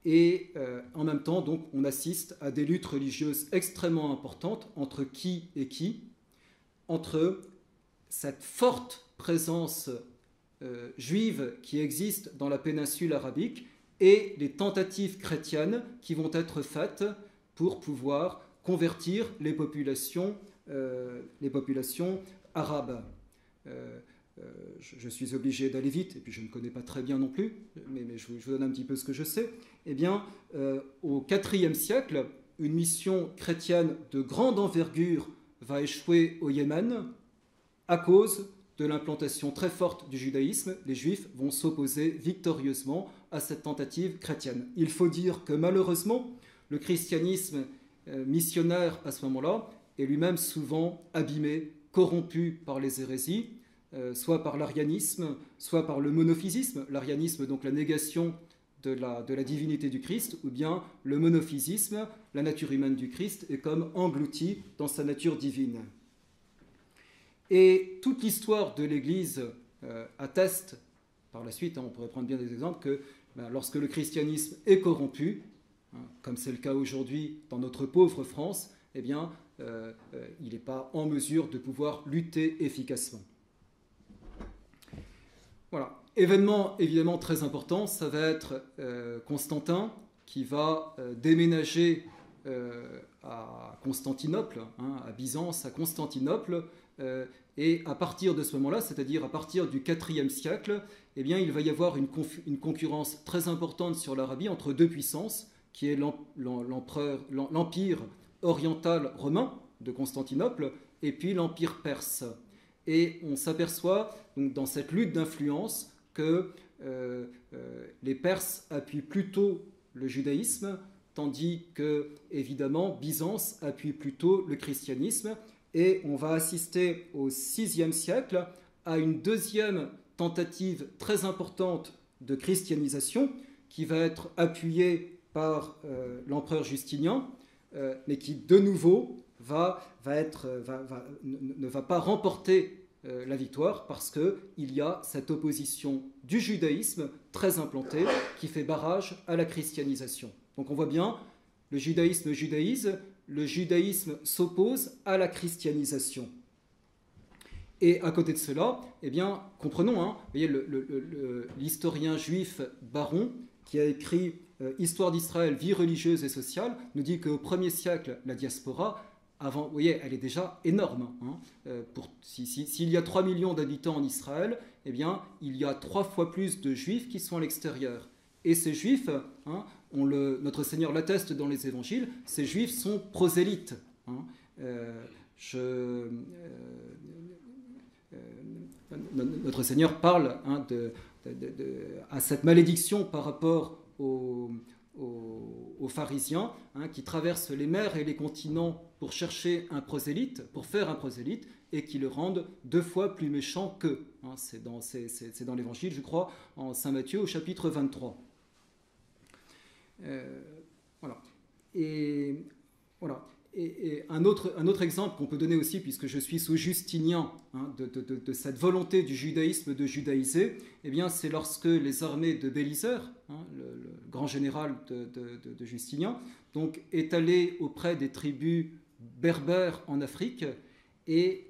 Et en même temps, donc, on assiste à des luttes religieuses extrêmement importantes entre qui et qui, entre cette forte présence juive qui existe dans la péninsule arabique et les tentatives chrétiennes qui vont être faites pour pouvoir convertir les populations arabes. Je suis obligé d'aller vite, et puis je ne connais pas très bien non plus, mais je vous donne un petit peu ce que je sais. Eh bien, au IVe siècle, une mission chrétienne de grande envergure va échouer au Yémen à cause de l'implantation très forte du judaïsme. Les Juifs vont s'opposer victorieusement à cette tentative chrétienne. Il faut dire que malheureusement, le christianisme missionnaire à ce moment-là est lui-même souvent abîmé, corrompu par les hérésies, soit par l'arianisme, soit par le monophysisme. L'arianisme, donc la négation de la divinité du Christ, ou bien le monophysisme, la nature humaine du Christ est comme engloutie dans sa nature divine. Et toute l'histoire de l'Église atteste, par la suite, on pourrait prendre bien des exemples, que lorsque le christianisme est corrompu, comme c'est le cas aujourd'hui dans notre pauvre France, eh bien, il n'est pas en mesure de pouvoir lutter efficacement. Voilà. Événement évidemment très important, ça va être Constantin qui va déménager à Constantinople, à Byzance, à Constantinople, et à partir de ce moment-là, c'est-à-dire à partir du IVe siècle, eh bien, il va y avoir une concurrence très importante sur l'Arabie entre deux puissances, qui est l'empire oriental romain de Constantinople et puis l'empire perse. Et on s'aperçoit donc, dans cette lutte d'influence que les Perses appuient plutôt le judaïsme, tandis que, évidemment, Byzance appuie plutôt le christianisme. Et on va assister au VIe siècle à une deuxième tentative très importante de christianisation qui va être appuyée par l'empereur Justinien, mais qui, de nouveau, ne va pas remporter la victoire parce qu'il y a cette opposition du judaïsme très implantée qui fait barrage à la christianisation. Donc on voit bien, le judaïsme judaïse, le judaïsme s'oppose à la christianisation. Et à côté de cela, eh bien, comprenons, vous voyez, l'historien juif Baron, qui a écrit Histoire d'Israël, vie religieuse et sociale, nous dit qu'au 1er siècle, la diaspora, avant, vous voyez, elle est déjà énorme. S'il y a 3 millions d'habitants en Israël, eh bien, il y a 3 fois plus de juifs qui sont à l'extérieur. Et ces juifs, notre Seigneur l'atteste dans les évangiles, ces juifs sont prosélytes. Notre Seigneur parle à cette malédiction par rapport aux pharisiens qui traversent les mers et les continents pour chercher un prosélyte, pour faire un prosélyte, et qui le rendent 2 fois plus méchant qu'eux. C'est dans l'évangile, je crois, en Saint Matthieu au chapitre 23. Voilà. Et un autre exemple qu'on peut donner aussi, puisque je suis sous Justinien, de cette volonté du judaïsme de judaïser, eh bien, c'est lorsque les armées de Bélisaire, le grand général de Justinien, donc, est allé auprès des tribus berbères en Afrique et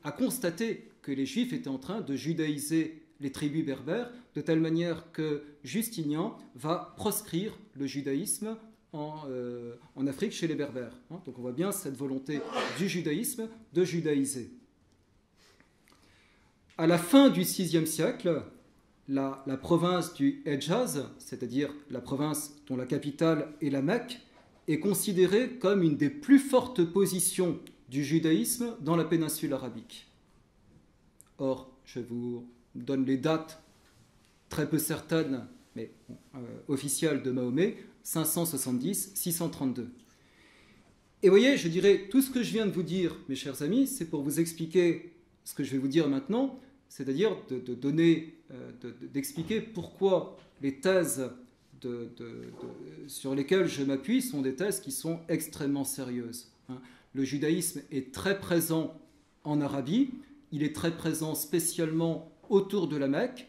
a constaté que les Juifs étaient en train de judaïser les tribus berbères, de telle manière que Justinien va proscrire le judaïsme en Afrique chez les Berbères. Donc on voit bien cette volonté du judaïsme de judaïser. À la fin du VIe siècle, la province du Hedjaz, c'est-à-dire la province dont la capitale est la Mecque, est considérée comme une des plus fortes positions du judaïsme dans la péninsule arabique. Or, je vous donne les dates très peu certaines, mais officielles de Mahomet, 570-632. Et vous voyez, je dirais, tout ce que je viens de vous dire, mes chers amis, c'est pour vous expliquer ce que je vais vous dire maintenant, c'est-à-dire d'expliquer pourquoi les thèses sur lesquelles je m'appuie sont des thèses qui sont extrêmement sérieuses. Le judaïsme est très présent en Arabie, il est très présent spécialement autour de la Mecque.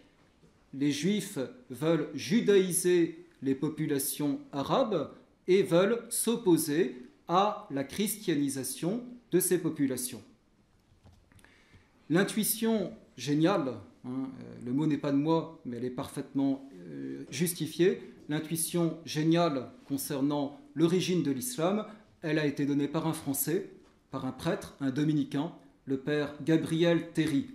Les Juifs veulent judaïser les populations arabes et veulent s'opposer à la christianisation de ces populations. L'intuition géniale, le mot n'est pas de moi, mais elle est parfaitement justifiée, l'intuition géniale concernant l'origine de l'islam, elle a été donnée par un Français, par un prêtre, un dominicain, le père Gabriel Théry,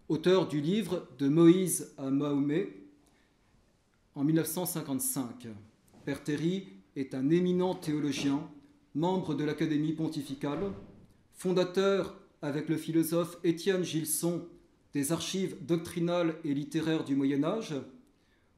auteur du livre « De Moïse à Mahomet » en 1955. Père Théry est un éminent théologien, membre de l'Académie pontificale, fondateur avec le philosophe Étienne Gilson des archives doctrinales et littéraires du Moyen-Âge,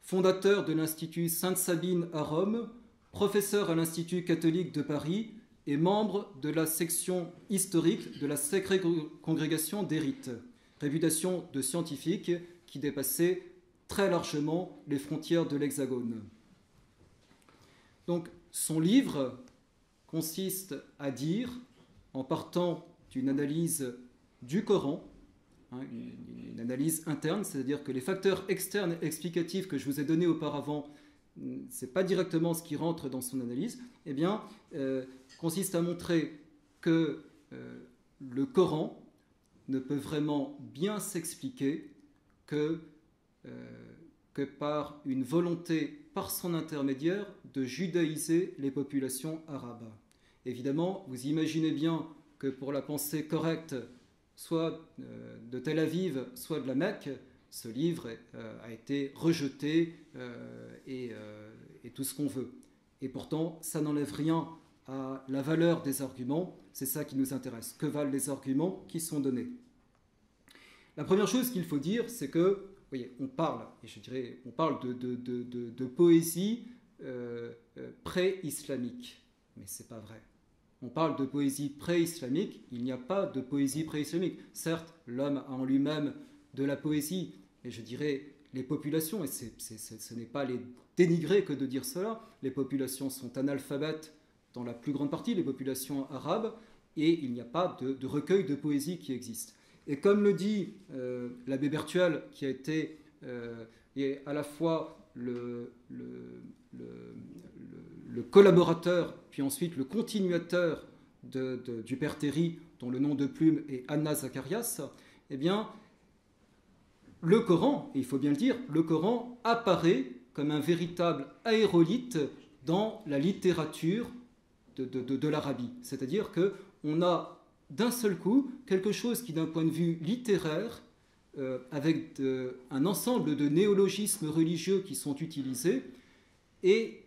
fondateur de l'Institut Sainte-Sabine à Rome, professeur à l'Institut catholique de Paris et membre de la section historique de la Sacrée Congrégation des Rites, réputation de scientifique qui dépassait très largement les frontières de l'Hexagone. Donc, son livre consiste à dire, en partant d'une analyse du Coran, une analyse interne, c'est-à-dire que les facteurs externes explicatifs que je vous ai donnés auparavant, ce n'est pas directement ce qui rentre dans son analyse, eh bien, consiste à montrer que le Coran ne peut vraiment bien s'expliquer que par une volonté, par son intermédiaire, de judaïser les populations arabes. Évidemment, vous imaginez bien que pour la pensée correcte, soit de Tel Aviv, soit de la Mecque, ce livre a été rejeté et tout ce qu'on veut. Et pourtant, ça n'enlève rien à la valeur des arguments, c'est ça qui nous intéresse. Que valent les arguments qui sont donnés ? La première chose qu'il faut dire, c'est que voyez, on parle, et je dirais, on parle de poésie pré-islamique, mais c'est pas vrai. On parle de poésie pré-islamique, il n'y a pas de poésie pré-islamique. Certes, l'homme a en lui-même de la poésie, mais je dirais les populations, et ce n'est pas les dénigrer que de dire cela, les populations sont analphabètes dans la plus grande partie, les populations arabes, et il n'y a pas de recueil de poésie qui existe. Et comme le dit l'abbé Berthuel, qui a été et à la fois le collaborateur, puis ensuite le continuateur du père Théry, dont le nom de plume est Anna Zacharias, eh bien, le Coran, et il faut bien le dire, le Coran apparaît comme un véritable aérolithe dans la littérature de l'Arabie. C'est-à-dire qu'on a d'un seul coup quelque chose qui, d'un point de vue littéraire, avec un ensemble de néologismes religieux qui sont utilisés, est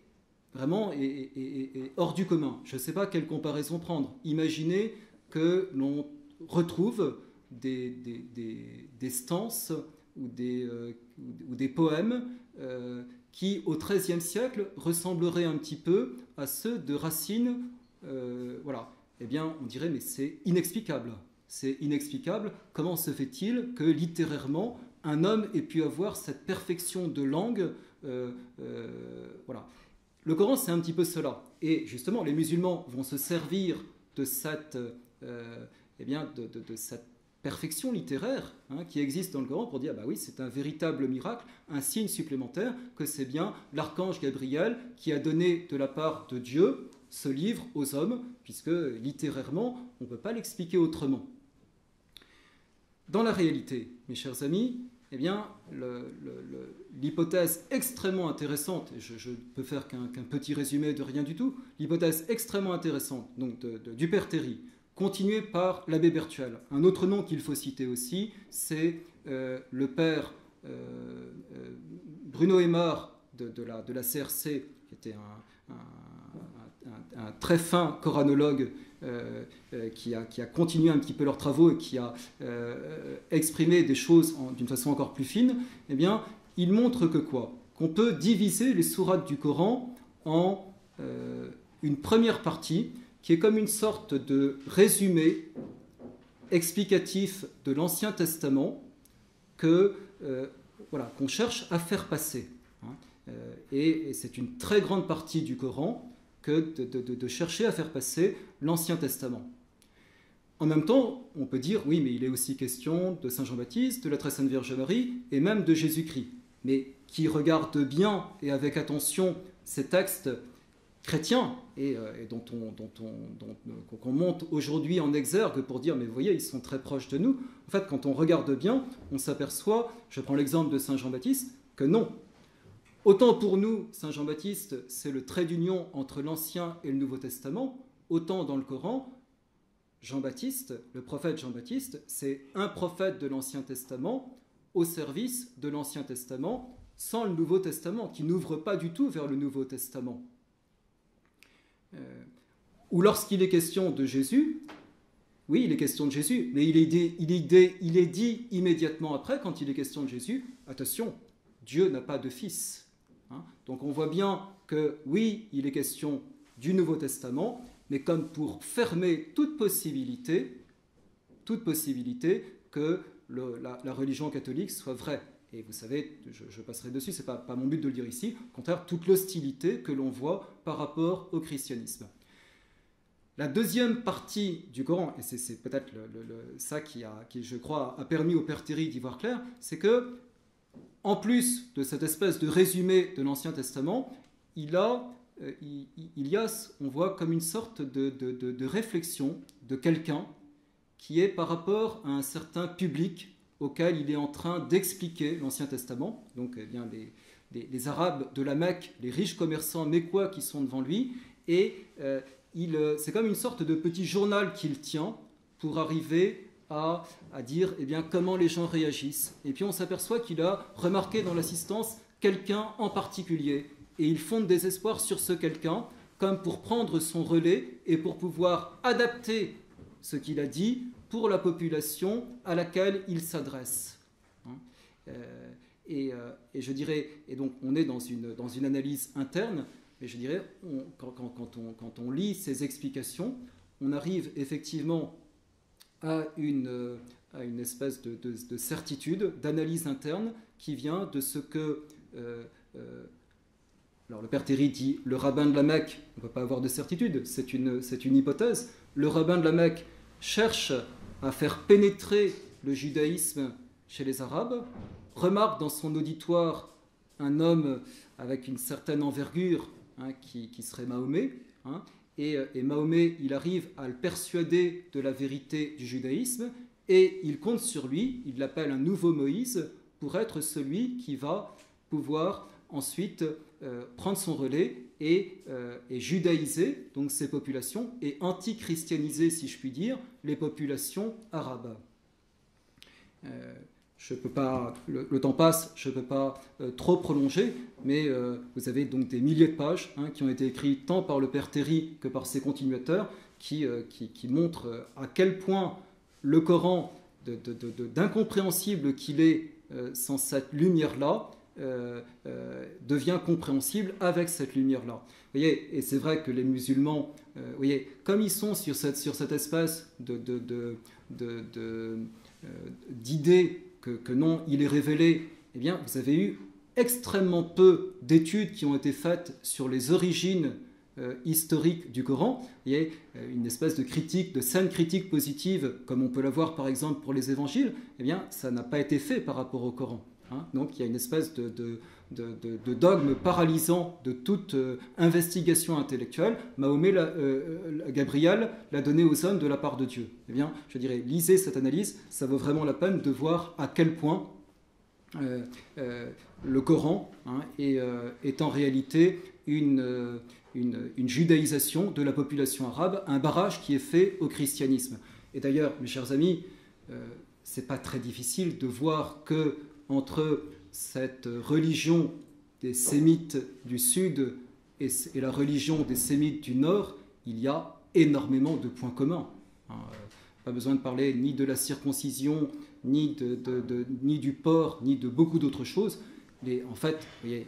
vraiment est hors du commun. Je ne sais pas quelle comparaison prendre. Imaginez que l'on retrouve des stances ou des poèmes qui, au XIIIe siècle, ressembleraient un petit peu à ceux de Racine. Voilà. Eh bien, on dirait, mais c'est inexplicable. C'est inexplicable. Comment se fait-il que, littérairement, un homme ait pu avoir cette perfection de langue voilà. Le Coran, c'est un petit peu cela. Et justement, les musulmans vont se servir de cette, de cette perfection littéraire qui existe dans le Coran pour dire, bah oui, c'est un véritable miracle, un signe supplémentaire que c'est bien l'archange Gabriel qui a donné de la part de Dieu ce livre aux hommes, puisque littérairement, on ne peut pas l'expliquer autrement. Dans la réalité, mes chers amis, eh bien, l'hypothèse extrêmement intéressante, et je ne peux faire qu'un petit résumé de rien du tout, l'hypothèse extrêmement intéressante donc du père Théry, continuée par l'abbé Berthuel. Un autre nom qu'il faut citer aussi, c'est le père Bruno Aymar de la CRC, qui était un très fin coranologue qui a continué un petit peu leurs travaux et qui a exprimé des choses d'une façon encore plus fine, eh bien, il montre que quoi ? Qu'on peut diviser les sourates du Coran en une première partie qui est comme une sorte de résumé explicatif de l'Ancien Testament qu'on cherche à faire passer. Et c'est une très grande partie du Coran que de chercher à faire passer l'Ancien Testament. En même temps, on peut dire, oui, mais il est aussi question de Saint Jean-Baptiste, de la Très Sainte Vierge Marie, et même de Jésus-Christ. Mais qui regarde bien et avec attention ces textes chrétiens, et qu'on monte aujourd'hui en exergue pour dire, mais vous voyez, ils sont très proches de nous. En fait, quand on regarde bien, on s'aperçoit, je prends l'exemple de Saint Jean-Baptiste, que non. Autant pour nous, Saint Jean-Baptiste, c'est le trait d'union entre l'Ancien et le Nouveau Testament, autant dans le Coran, Jean-Baptiste, le prophète Jean-Baptiste, c'est un prophète de l'Ancien Testament au service de l'Ancien Testament, sans le Nouveau Testament, qui n'ouvre pas du tout vers le Nouveau Testament. Ou lorsqu'il est question de Jésus, oui, il est question de Jésus, mais il est dit immédiatement après, quand il est question de Jésus, attention, Dieu n'a pas de fils. Donc on voit bien que oui, il est question du Nouveau Testament, mais comme pour fermer toute possibilité que la religion catholique soit vraie. Et vous savez, je passerai dessus, ce n'est pas mon but de le dire ici, au contraire, toute l'hostilité que l'on voit par rapport au christianisme. La deuxième partie du Coran, et c'est peut-être ça qui, je crois, a permis au père Théry d'y voir clair, c'est que en plus de cette espèce de résumé de l'Ancien Testament, il y a, on voit comme une sorte de réflexion de quelqu'un qui est par rapport à un certain public auquel il est en train d'expliquer l'Ancien Testament. Donc, eh bien, les Arabes de la Mecque, les riches commerçants mécois qui sont devant lui, et c'est comme une sorte de petit journal qu'il tient pour arriver à dire eh bien, comment les gens réagissent. Et puis on s'aperçoit qu'il a remarqué dans l'assistance quelqu'un en particulier. Et il fonde des espoirs sur ce quelqu'un, comme pour prendre son relais et pour pouvoir adapter ce qu'il a dit pour la population à laquelle il s'adresse. Et je dirais, et donc on est dans une analyse interne, mais je dirais, quand on lit ces explications, on arrive effectivement à une espèce de certitude, d'analyse interne qui vient de ce que... alors le père Théry dit, le rabbin de la Mecque, on ne peut pas avoir de certitude, c'est une hypothèse, le rabbin de la Mecque cherche à faire pénétrer le judaïsme chez les Arabes, remarque dans son auditoire un homme avec une certaine envergure, qui serait Mahomet, et Mahomet, il arrive à le persuader de la vérité du judaïsme, et il compte sur lui, il l'appelle un nouveau Moïse, pour être celui qui va pouvoir ensuite prendre son relais et judaïser donc ces populations, et anti-christianiser, si je puis dire, les populations arabes. Je peux pas, le temps passe, je ne peux pas trop prolonger, mais vous avez donc des milliers de pages qui ont été écrites tant par le père Théry que par ses continuateurs qui montrent à quel point le Coran, d'incompréhensible qu'il est sans cette lumière-là, devient compréhensible avec cette lumière-là. Vous voyez, et c'est vrai que les musulmans, vous voyez, comme ils sont sur cette espèce d'idée que non, il est révélé, eh bien, vous avez eu extrêmement peu d'études qui ont été faites sur les origines historiques du Coran. Il y a une espèce de critique, de scène critique positive, comme on peut l'avoir par exemple pour les évangiles, eh bien, ça n'a pas été fait par rapport au Coran. Donc il y a une espèce de dogme paralysant de toute investigation intellectuelle. Mahomet, Gabriel l'a donné aux hommes de la part de Dieu. Eh bien, je dirais, lisez cette analyse, ça vaut vraiment la peine de voir à quel point le Coran est en réalité une judaïsation de la population arabe, un barrage qui est fait au christianisme. Et d'ailleurs, mes chers amis, c'est pas très difficile de voir que entre cette religion des Sémites du Sud et la religion des Sémites du Nord, il y a énormément de points communs. Pas besoin de parler ni de la circoncision, ni du porc, ni de beaucoup d'autres choses. Mais en fait, vous voyez,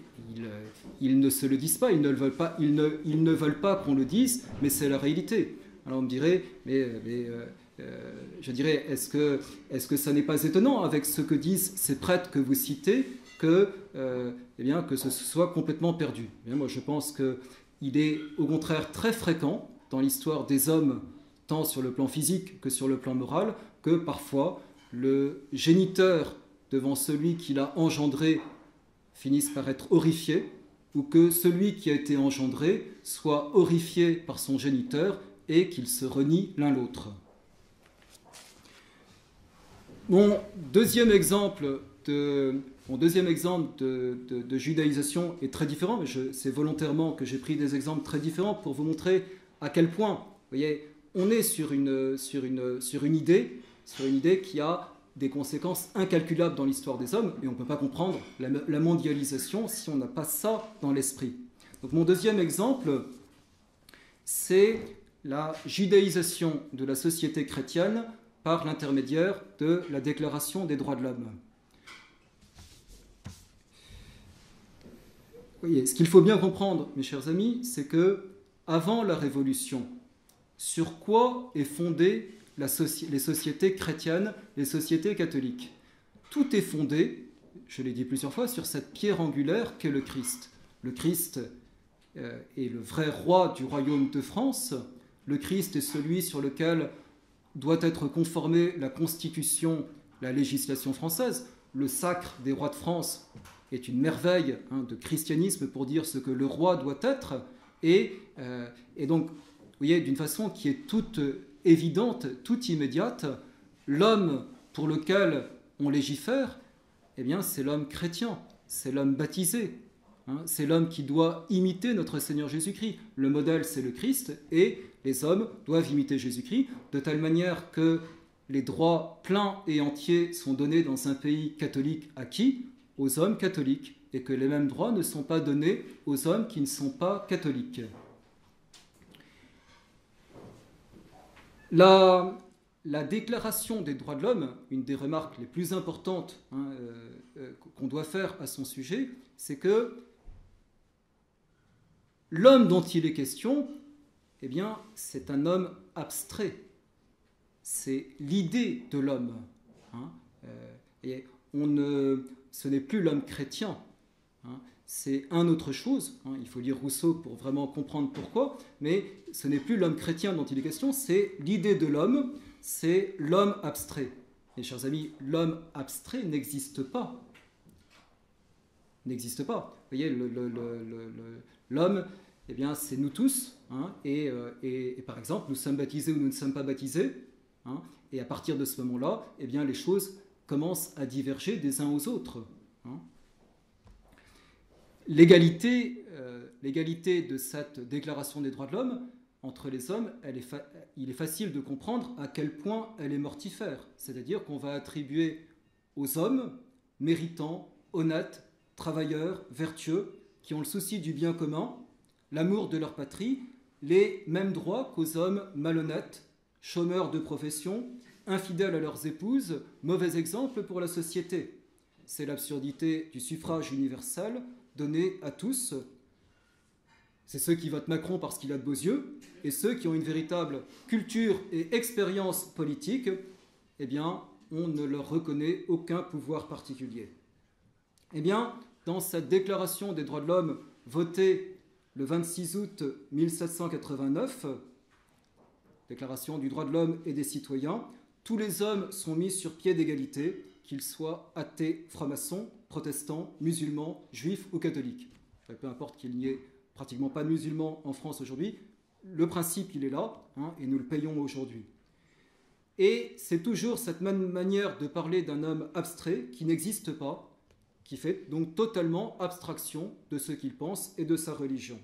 ils ne se le disent pas, ils ne veulent pas qu'on le dise, mais c'est la réalité. Alors on me dirait, je dirais, est-ce que ça n'est pas étonnant avec ce que disent ces prêtres que vous citez que ce soit complètement perdu? Eh bien, moi, je pense qu'il est au contraire très fréquent dans l'histoire des hommes, tant sur le plan physique que sur le plan moral, que parfois le géniteur devant celui qui l'a engendré finisse par être horrifié, ou que celui qui a été engendré soit horrifié par son géniteur et qu'ils se renient l'un l'autre. Mon deuxième exemple de judaïsation est très différent, mais c'est volontairement que j'ai pris des exemples très différents pour vous montrer à quel point, vous voyez, on est sur une idée qui a des conséquences incalculables dans l'histoire des hommes, et on ne peut pas comprendre la mondialisation si on n'a pas ça dans l'esprit. Donc mon deuxième exemple, c'est la judaïsation de la société chrétienne par l'intermédiaire de la Déclaration des droits de l'homme. Voyez, ce qu'il faut bien comprendre, mes chers amis, c'est que avant la Révolution, sur quoi est fondée les sociétés chrétiennes, les sociétés catholiques? Tout est fondé, je l'ai dit plusieurs fois, sur cette pierre angulaire qu'est le Christ. Le Christ est le vrai roi du royaume de France. Le Christ est celui sur lequel doit être conformée la Constitution, la législation française. Le sacre des rois de France est une merveille de christianisme pour dire ce que le roi doit être. Et donc, vous voyez, d'une façon qui est toute évidente, toute immédiate, l'homme pour lequel on légifère, eh bien, c'est l'homme chrétien, c'est l'homme baptisé. C'est l'homme qui doit imiter notre Seigneur Jésus-Christ. Le modèle, c'est le Christ, et les hommes doivent imiter Jésus-Christ, de telle manière que les droits pleins et entiers sont donnés dans un pays catholique à qui? Aux hommes catholiques, et que les mêmes droits ne sont pas donnés aux hommes qui ne sont pas catholiques. la Déclaration des droits de l'homme, une des remarques les plus importantes qu'on doit faire à son sujet, c'est que l'homme dont il est question, eh bien, c'est un homme abstrait. C'est l'idée de l'homme. Et ce n'est plus l'homme chrétien. C'est un autre chose. Il faut lire Rousseau pour vraiment comprendre pourquoi. Mais ce n'est plus l'homme chrétien dont il est question, c'est l'idée de l'homme, c'est l'homme abstrait. Et chers amis, l'homme abstrait n'existe pas. N'existe pas. Vous voyez, l'homme, eh bien, c'est nous tous. Et par exemple, nous sommes baptisés ou nous ne sommes pas baptisés. Et à partir de ce moment-là, eh bien, les choses commencent à diverger des uns aux autres. L'égalité de cette déclaration des droits de l'homme entre les hommes, il est facile de comprendre à quel point elle est mortifère. C'est-à-dire qu'on va attribuer aux hommes méritants, honnêtes, travailleurs, vertueux, qui ont le souci du bien commun, l'amour de leur patrie, les mêmes droits qu'aux hommes malhonnêtes, chômeurs de profession, infidèles à leurs épouses, mauvais exemple pour la société. C'est l'absurdité du suffrage universel donné à tous. C'est ceux qui votent Macron parce qu'il a de beaux yeux, et ceux qui ont une véritable culture et expérience politique, eh bien, on ne leur reconnaît aucun pouvoir particulier. Eh bien, dans cette déclaration des droits de l'homme votée le 26 août 1789, déclaration du droit de l'homme et des citoyens, tous les hommes sont mis sur pied d'égalité, qu'ils soient athées, francs-maçons, protestants, musulmans, juifs ou catholiques. Peu importe qu'il n'y ait pratiquement pas de musulmans en France aujourd'hui, le principe, il est là, et nous le payons aujourd'hui. Et c'est toujours cette même manière de parler d'un homme abstrait qui n'existe pas, qui fait donc totalement abstraction de ce qu'il pense et de sa religion.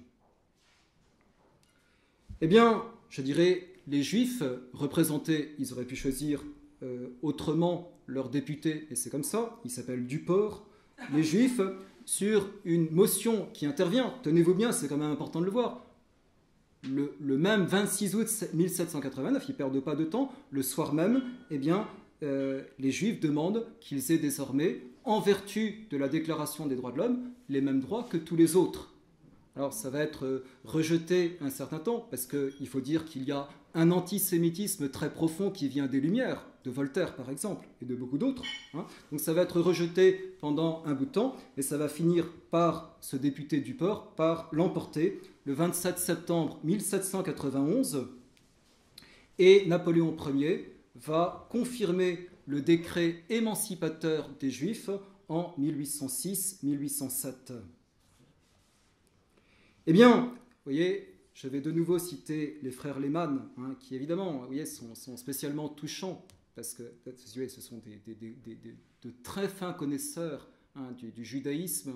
Eh bien, je dirais, les Juifs représentés, ils auraient pu choisir autrement leur député, et c'est comme ça, il s'appelle Duport, les Juifs, sur une motion qui intervient, tenez-vous bien, c'est quand même important de le voir, le même 26 août 1789, ils ne perdent pas de temps, le soir même, eh bien, les Juifs demandent qu'ils aient désormais, en vertu de la Déclaration des droits de l'homme, les mêmes droits que tous les autres. Alors ça va être rejeté un certain temps, parce qu'il faut dire qu'il y a un antisémitisme très profond qui vient des Lumières, de Voltaire par exemple, et de beaucoup d'autres. Donc ça va être rejeté pendant un bout de temps, et ça va finir par, ce député Duport, par l'emporter le 27 septembre 1791, et Napoléon Ier va confirmer le décret émancipateur des Juifs en 1806-1807. Eh bien, vous voyez, je vais de nouveau citer les frères Lehmann, qui évidemment, vous voyez, sont spécialement touchants, parce que ce sont de très fins connaisseurs du judaïsme,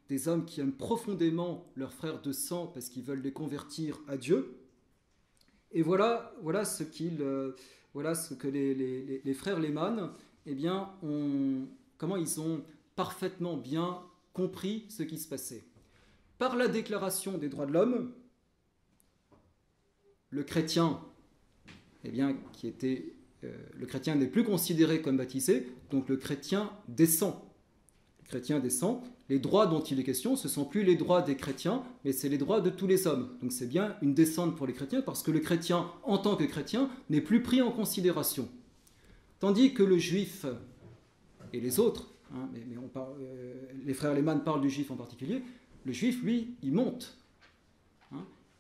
des hommes qui aiment profondément leurs frères de sang parce qu'ils veulent les convertir à Dieu. Et voilà ce que les frères Lehmann, eh bien, comment ils ont parfaitement bien compris ce qui se passait. Par la Déclaration des droits de l'homme, le chrétien, eh bien, le chrétien n'est plus considéré comme baptisé, donc le chrétien descend. Le chrétien descend. Les droits dont il est question, ce ne sont plus les droits des chrétiens, mais c'est les droits de tous les hommes. Donc c'est bien une descente pour les chrétiens, parce que le chrétien, en tant que chrétien, n'est plus pris en considération. Tandis que le juif et les autres, les frères Lehmann parlent du juif en particulier, le juif, lui, il monte.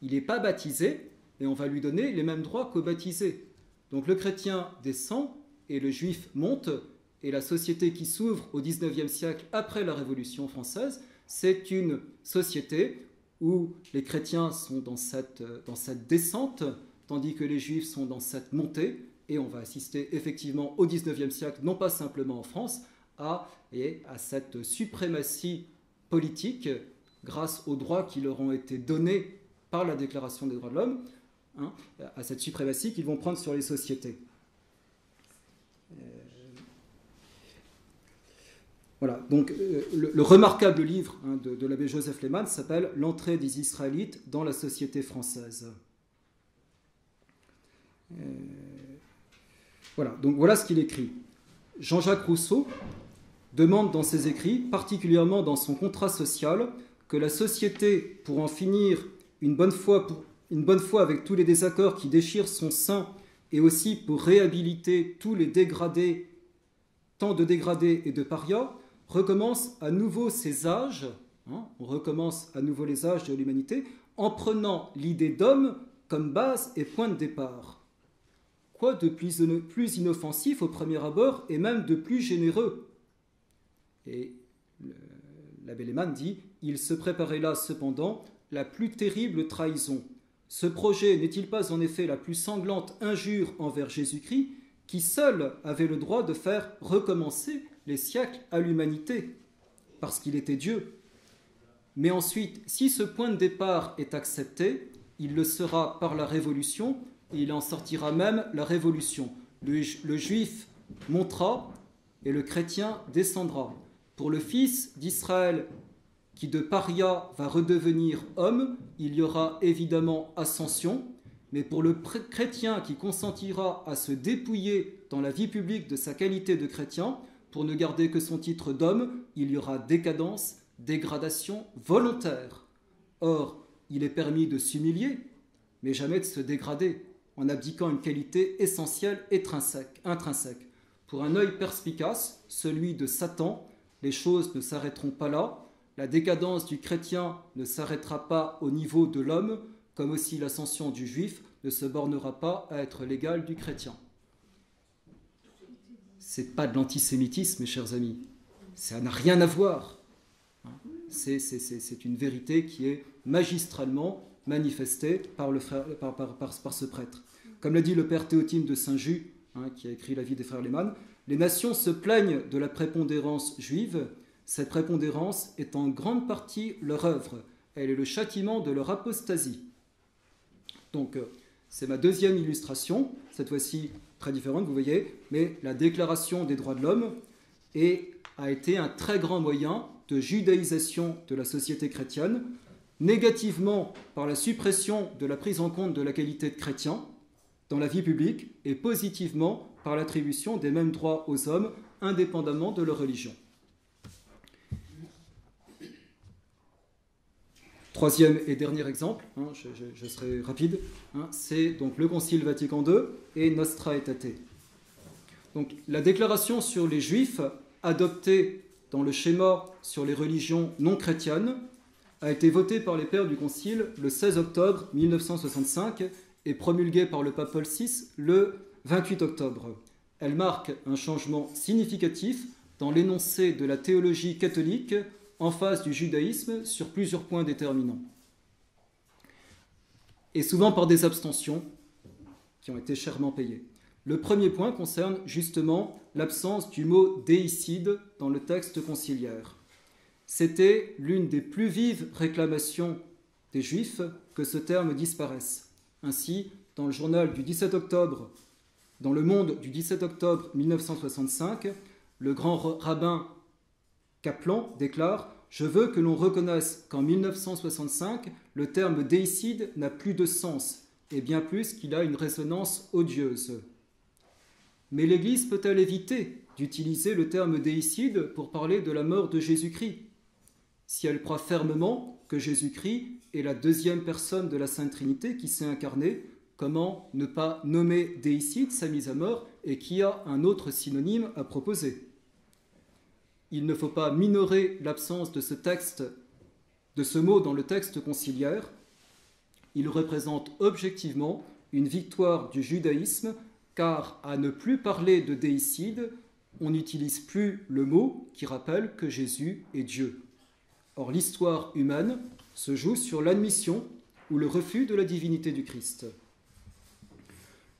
Il n'est pas baptisé, et on va lui donner les mêmes droits qu'au baptisé. Donc le chrétien descend, et le juif monte, et la société qui s'ouvre au XIXe siècle après la Révolution française, c'est une société où les chrétiens sont dans cette descente, tandis que les juifs sont dans cette montée, et on va assister effectivement au XIXe siècle, non pas simplement en France, à cette suprématie politique, grâce aux droits qui leur ont été donnés par la Déclaration des droits de l'homme, à cette suprématie qu'ils vont prendre sur les sociétés. Voilà, donc le remarquable livre de l'abbé Joseph Lehmann s'appelle « L'entrée des Israélites dans la société française ». Voilà, donc voilà ce qu'il écrit. Jean-Jacques Rousseau demande dans ses écrits, particulièrement dans son contrat social, que la société, pour en finir une bonne fois avec tous les désaccords qui déchirent son sein, et aussi pour réhabiliter tous les dégradés, tant de dégradés et de parias, recommence à nouveau ses âges, on recommence à nouveau les âges de l'humanité, en prenant l'idée d'homme comme base et point de départ. Quoi de plus inoffensif au premier abord et même de plus généreux? Et l'abbé Lehmann dit « Il se préparait là cependant la plus terrible trahison. Ce projet n'est-il pas en effet la plus sanglante injure envers Jésus-Christ, qui seul avait le droit de faire recommencer les siècles à l'humanité, parce qu'il était Dieu. Mais ensuite, si ce point de départ est accepté, il le sera par la révolution, et il en sortira même la révolution. Le juif montera et le chrétien descendra. Pour le fils d'Israël qui de paria va redevenir homme, il y aura évidemment ascension, mais pour le chrétien qui consentira à se dépouiller dans la vie publique de sa qualité de chrétien, pour ne garder que son titre d'homme, il y aura décadence, dégradation volontaire. Or, il est permis de s'humilier, mais jamais de se dégrader, en abdiquant une qualité essentielle, intrinsèque. Pour un œil perspicace, celui de Satan, les choses ne s'arrêteront pas là. La décadence du chrétien ne s'arrêtera pas au niveau de l'homme, comme aussi l'ascension du juif ne se bornera pas à être l'égal du chrétien. C'est pas de l'antisémitisme, mes chers amis. Ça n'a rien à voir. C'est une vérité qui est magistralement manifestée par ce prêtre. Comme l'a dit le père Théotime de Saint-Just, qui a écrit la vie des frères Lehmann, les nations se plaignent de la prépondérance juive. Cette prépondérance est en grande partie leur œuvre. Elle est le châtiment de leur apostasie. Donc, c'est ma deuxième illustration, cette fois-ci très différente, vous voyez, mais la Déclaration des droits de l'homme a été un très grand moyen de judaïsation de la société chrétienne, négativement par la suppression de la prise en compte de la qualité de chrétien dans la vie publique et positivement par l'attribution des mêmes droits aux hommes indépendamment de leur religion. Troisième et dernier exemple, je serai rapide, c'est donc le Concile Vatican II et Nostra Aetate. Donc la déclaration sur les Juifs, adoptée dans le schéma sur les religions non chrétiennes, a été votée par les pères du Concile le 16 octobre 1965 et promulguée par le pape Paul VI le 28 octobre. Elle marque un changement significatif dans l'énoncé de la théologie catholique en face du judaïsme sur plusieurs points déterminants. Et souvent par des abstentions qui ont été chèrement payées. Le premier point concerne justement l'absence du mot déicide dans le texte conciliaire. C'était l'une des plus vives réclamations des Juifs que ce terme disparaisse. Ainsi, dans le journal du 17 octobre, dans Le Monde du 17 octobre 1965, le grand rabbin Kaplan déclare « Je veux que l'on reconnaisse qu'en 1965, le terme déicide n'a plus de sens, et bien plus qu'il a une résonance odieuse. » Mais l'Église peut-elle éviter d'utiliser le terme déicide pour parler de la mort de Jésus-Christ? Si elle croit fermement que Jésus-Christ est la deuxième personne de la Sainte Trinité qui s'est incarnée, comment ne pas nommer déicide sa mise à mort et qui a un autre synonyme à proposer? Il ne faut pas minorer l'absence de ce mot dans le texte conciliaire. Il représente objectivement une victoire du judaïsme, car à ne plus parler de déicide, on n'utilise plus le mot qui rappelle que Jésus est Dieu. Or, l'histoire humaine se joue sur l'admission ou le refus de la divinité du Christ.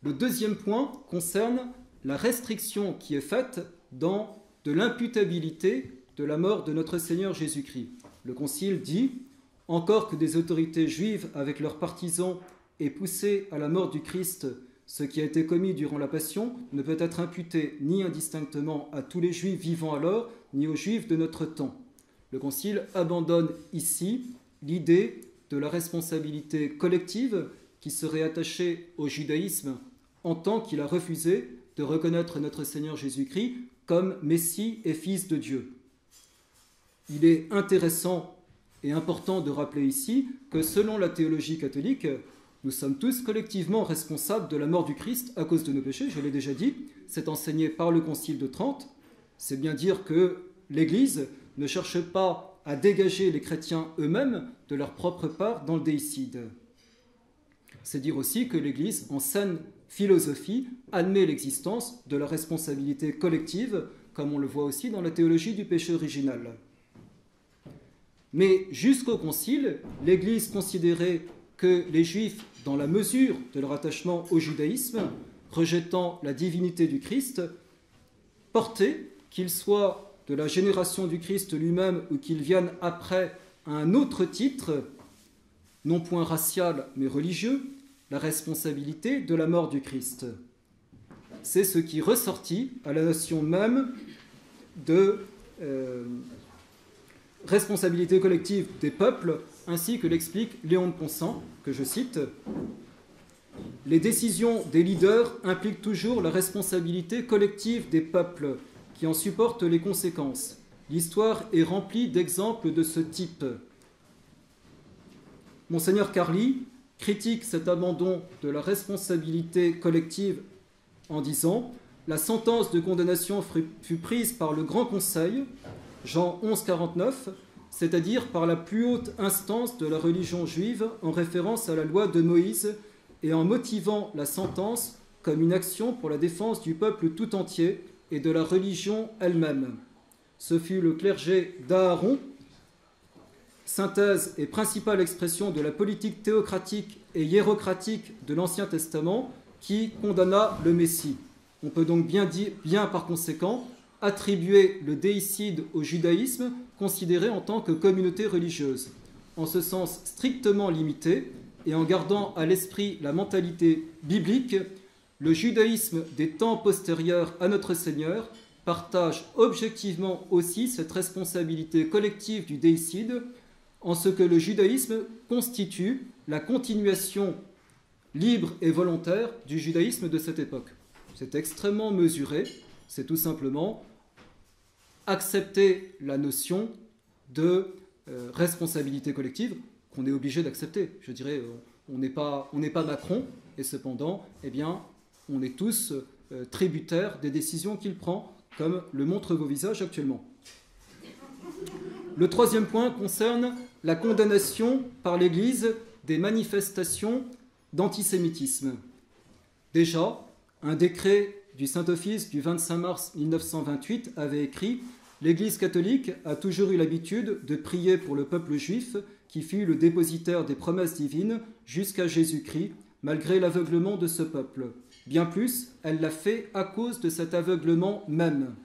Le deuxième point concerne la restriction qui est faite dans de l'imputabilité de la mort de notre Seigneur Jésus-Christ. Le Concile dit « Encore que des autorités juives avec leurs partisans aient poussé à la mort du Christ ce qui a été commis durant la Passion ne peut être imputé ni indistinctement à tous les Juifs vivant alors, ni aux Juifs de notre temps. » Le Concile abandonne ici l'idée de la responsabilité collective qui serait attachée au judaïsme en tant qu'il a refusé de reconnaître notre Seigneur Jésus-Christ comme Messie et Fils de Dieu. Il est intéressant et important de rappeler ici que selon la théologie catholique, nous sommes tous collectivement responsables de la mort du Christ à cause de nos péchés, je l'ai déjà dit, c'est enseigné par le Concile de Trente. C'est bien dire que l'Église ne cherche pas à dégager les chrétiens eux-mêmes de leur propre part dans le déicide. C'est dire aussi que l'Église, en saine philosophie, admet l'existence de la responsabilité collective, comme on le voit aussi dans la théologie du péché original. Mais jusqu'au Concile, l'Église considérait que les Juifs, dans la mesure de leur attachement au judaïsme, rejetant la divinité du Christ, portaient, qu'ils soient de la génération du Christ lui-même ou qu'ils viennent après à un autre titre, non point racial mais religieux, la responsabilité de la mort du Christ. C'est ce qui ressortit à la notion même de responsabilité collective des peuples, ainsi que l'explique Léon de Consent, que je cite. Les décisions des leaders impliquent toujours la responsabilité collective des peuples qui en supportent les conséquences. L'histoire est remplie d'exemples de ce type. Monseigneur Carli critique cet abandon de la responsabilité collective en disant « La sentence de condamnation fut prise par le Grand Conseil, Jean 11, 49, c'est-à-dire par la plus haute instance de la religion juive en référence à la loi de Moïse et en motivant la sentence comme une action pour la défense du peuple tout entier et de la religion elle-même. Ce fut le clergé d'Aaron, synthèse et principale expression de la politique théocratique et hiérocratique de l'Ancien Testament, qui condamna le Messie. On peut donc bien par conséquent attribuer le déicide au judaïsme considéré en tant que communauté religieuse, en ce sens strictement limité et en gardant à l'esprit la mentalité biblique. Le judaïsme des temps postérieurs à notre Seigneur partage objectivement aussi cette responsabilité collective du déicide, en ce que le judaïsme constitue la continuation libre et volontaire du judaïsme de cette époque. C'est extrêmement mesuré, c'est tout simplement accepter la notion de responsabilité collective qu'on est obligé d'accepter. Je dirais, on n'est pas Macron, et cependant, eh bien, on est tous tributaires des décisions qu'il prend, comme le montrent vos visages actuellement. Le troisième point concerne la condamnation par l'Église des manifestations d'antisémitisme. Déjà, un décret du Saint-Office du 25 mars 1928 avait écrit « L'Église catholique a toujours eu l'habitude de prier pour le peuple juif qui fut le dépositaire des promesses divines jusqu'à Jésus-Christ, malgré l'aveuglement de ce peuple. Bien plus, elle l'a fait à cause de cet aveuglement même.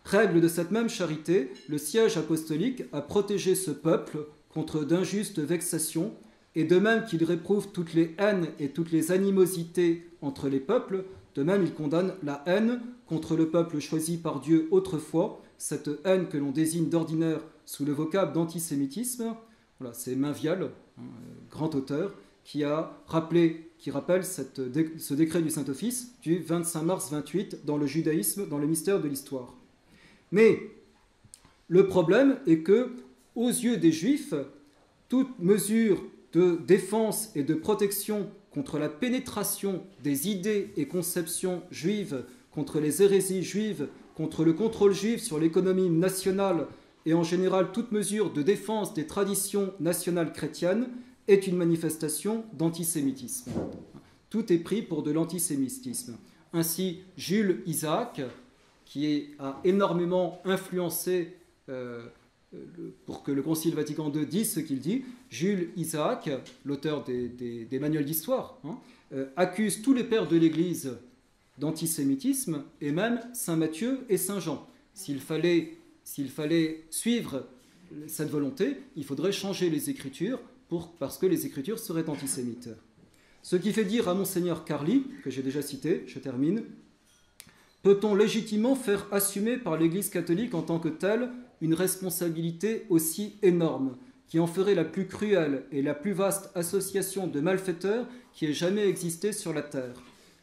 Règle de cette même charité, le siège apostolique a protégé ce peuple contre d'injustes vexations, et de même qu'il réprouve toutes les haines et toutes les animosités entre les peuples, de même il condamne la haine contre le peuple choisi par Dieu autrefois, cette haine que l'on désigne d'ordinaire sous le vocable d'antisémitisme. Voilà, c'est Mainvial, grand auteur, qui rappelle ce décret du Saint-Office du 25 mars 28 dans le judaïsme, dans le mystère de l'histoire. Mais le problème est que, aux yeux des Juifs, toute mesure de défense et de protection contre la pénétration des idées et conceptions juives, contre les hérésies juives, contre le contrôle juif sur l'économie nationale et en général toute mesure de défense des traditions nationales chrétiennes est une manifestation d'antisémitisme. Tout est pris pour de l'antisémitisme. Ainsi, Jules Isaac, qui a énormément influencé pour que le Concile Vatican II dise ce qu'il dit, Jules Isaac, l'auteur des manuels d'histoire, accuse tous les pères de l'Église d'antisémitisme, et même Saint Matthieu et Saint Jean. S'il fallait suivre cette volonté, il faudrait changer les Écritures parce que les Écritures seraient antisémites. Ce qui fait dire à Monseigneur Carli, que j'ai déjà cité, je termine, peut-on légitimement faire assumer par l'Église catholique en tant que telle une responsabilité aussi énorme, qui en ferait la plus cruelle et la plus vaste association de malfaiteurs qui ait jamais existé sur la terre?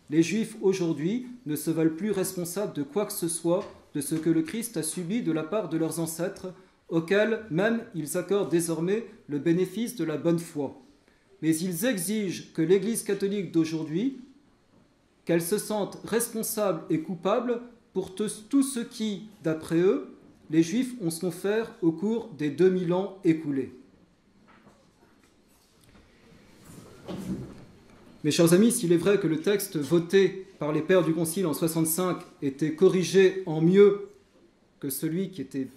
Les Juifs aujourd'hui ne se veulent plus responsables de quoi que ce soit de ce que le Christ a subi de la part de leurs ancêtres, auxquels même ils accordent désormais le bénéfice de la bonne foi. Mais ils exigent que l'Église catholique d'aujourd'hui, qu'elle se sente responsable et coupable pour tout ce qui, d'après eux, les Juifs ont souffert au cours des 2000 ans écoulés. Mes chers amis, s'il est vrai que le texte voté par les pères du Concile en 65 était corrigé en mieux que celui qui était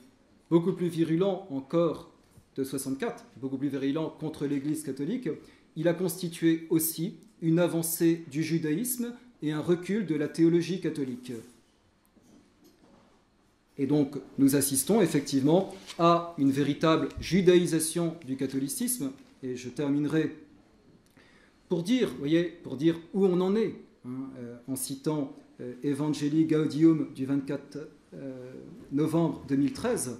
beaucoup plus virulent encore de 64, beaucoup plus virulent contre l'Église catholique, il a constitué aussi une avancée du judaïsme et un recul de la théologie catholique. Et donc, nous assistons effectivement à une véritable judaïsation du catholicisme. Et je terminerai pour dire, où on en est, en citant Evangelii Gaudium du 24 novembre 2013,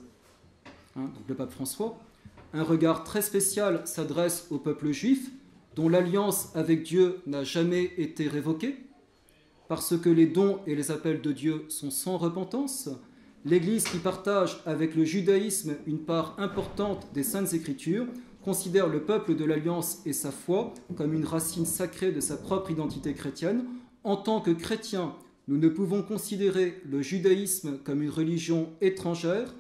donc le pape François. Un regard très spécial s'adresse au peuple juif, dont l'alliance avec Dieu n'a jamais été révoquée, parce que les dons et les appels de Dieu sont sans repentance. L'Église, qui partage avec le judaïsme une part importante des Saintes Écritures, considère le peuple de l'Alliance et sa foi comme une racine sacrée de sa propre identité chrétienne. En tant que chrétiens, nous ne pouvons considérer le judaïsme comme une religion étrangère,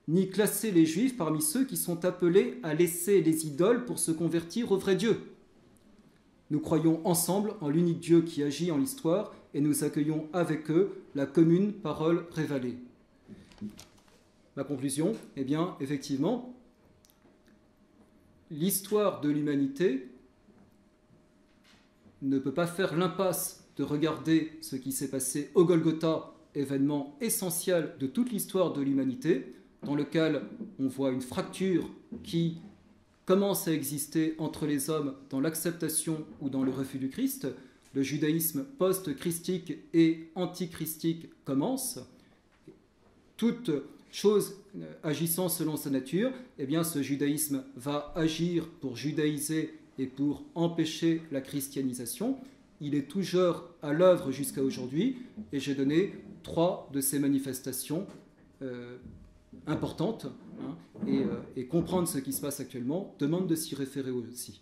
ni classer les Juifs parmi ceux qui sont appelés à laisser les idoles pour se convertir au vrai Dieu. Nous croyons ensemble en l'unique Dieu qui agit en l'histoire et nous accueillons avec eux la commune parole révélée. Ma conclusion, eh bien, effectivement, l'histoire de l'humanité ne peut pas faire l'impasse de regarder ce qui s'est passé au Golgotha, événement essentiel de toute l'histoire de l'humanité, dans lequel on voit une fracture qui commence à exister entre les hommes dans l'acceptation ou dans le refus du Christ. Le judaïsme post-christique et antichristique commence. Toute chose agissant selon sa nature, eh bien ce judaïsme va agir pour judaïser et pour empêcher la christianisation. Il est toujours à l'œuvre jusqu'à aujourd'hui, et j'ai donné 3 de ces manifestations importantes, et comprendre ce qui se passe actuellement demande de s'y référer aussi.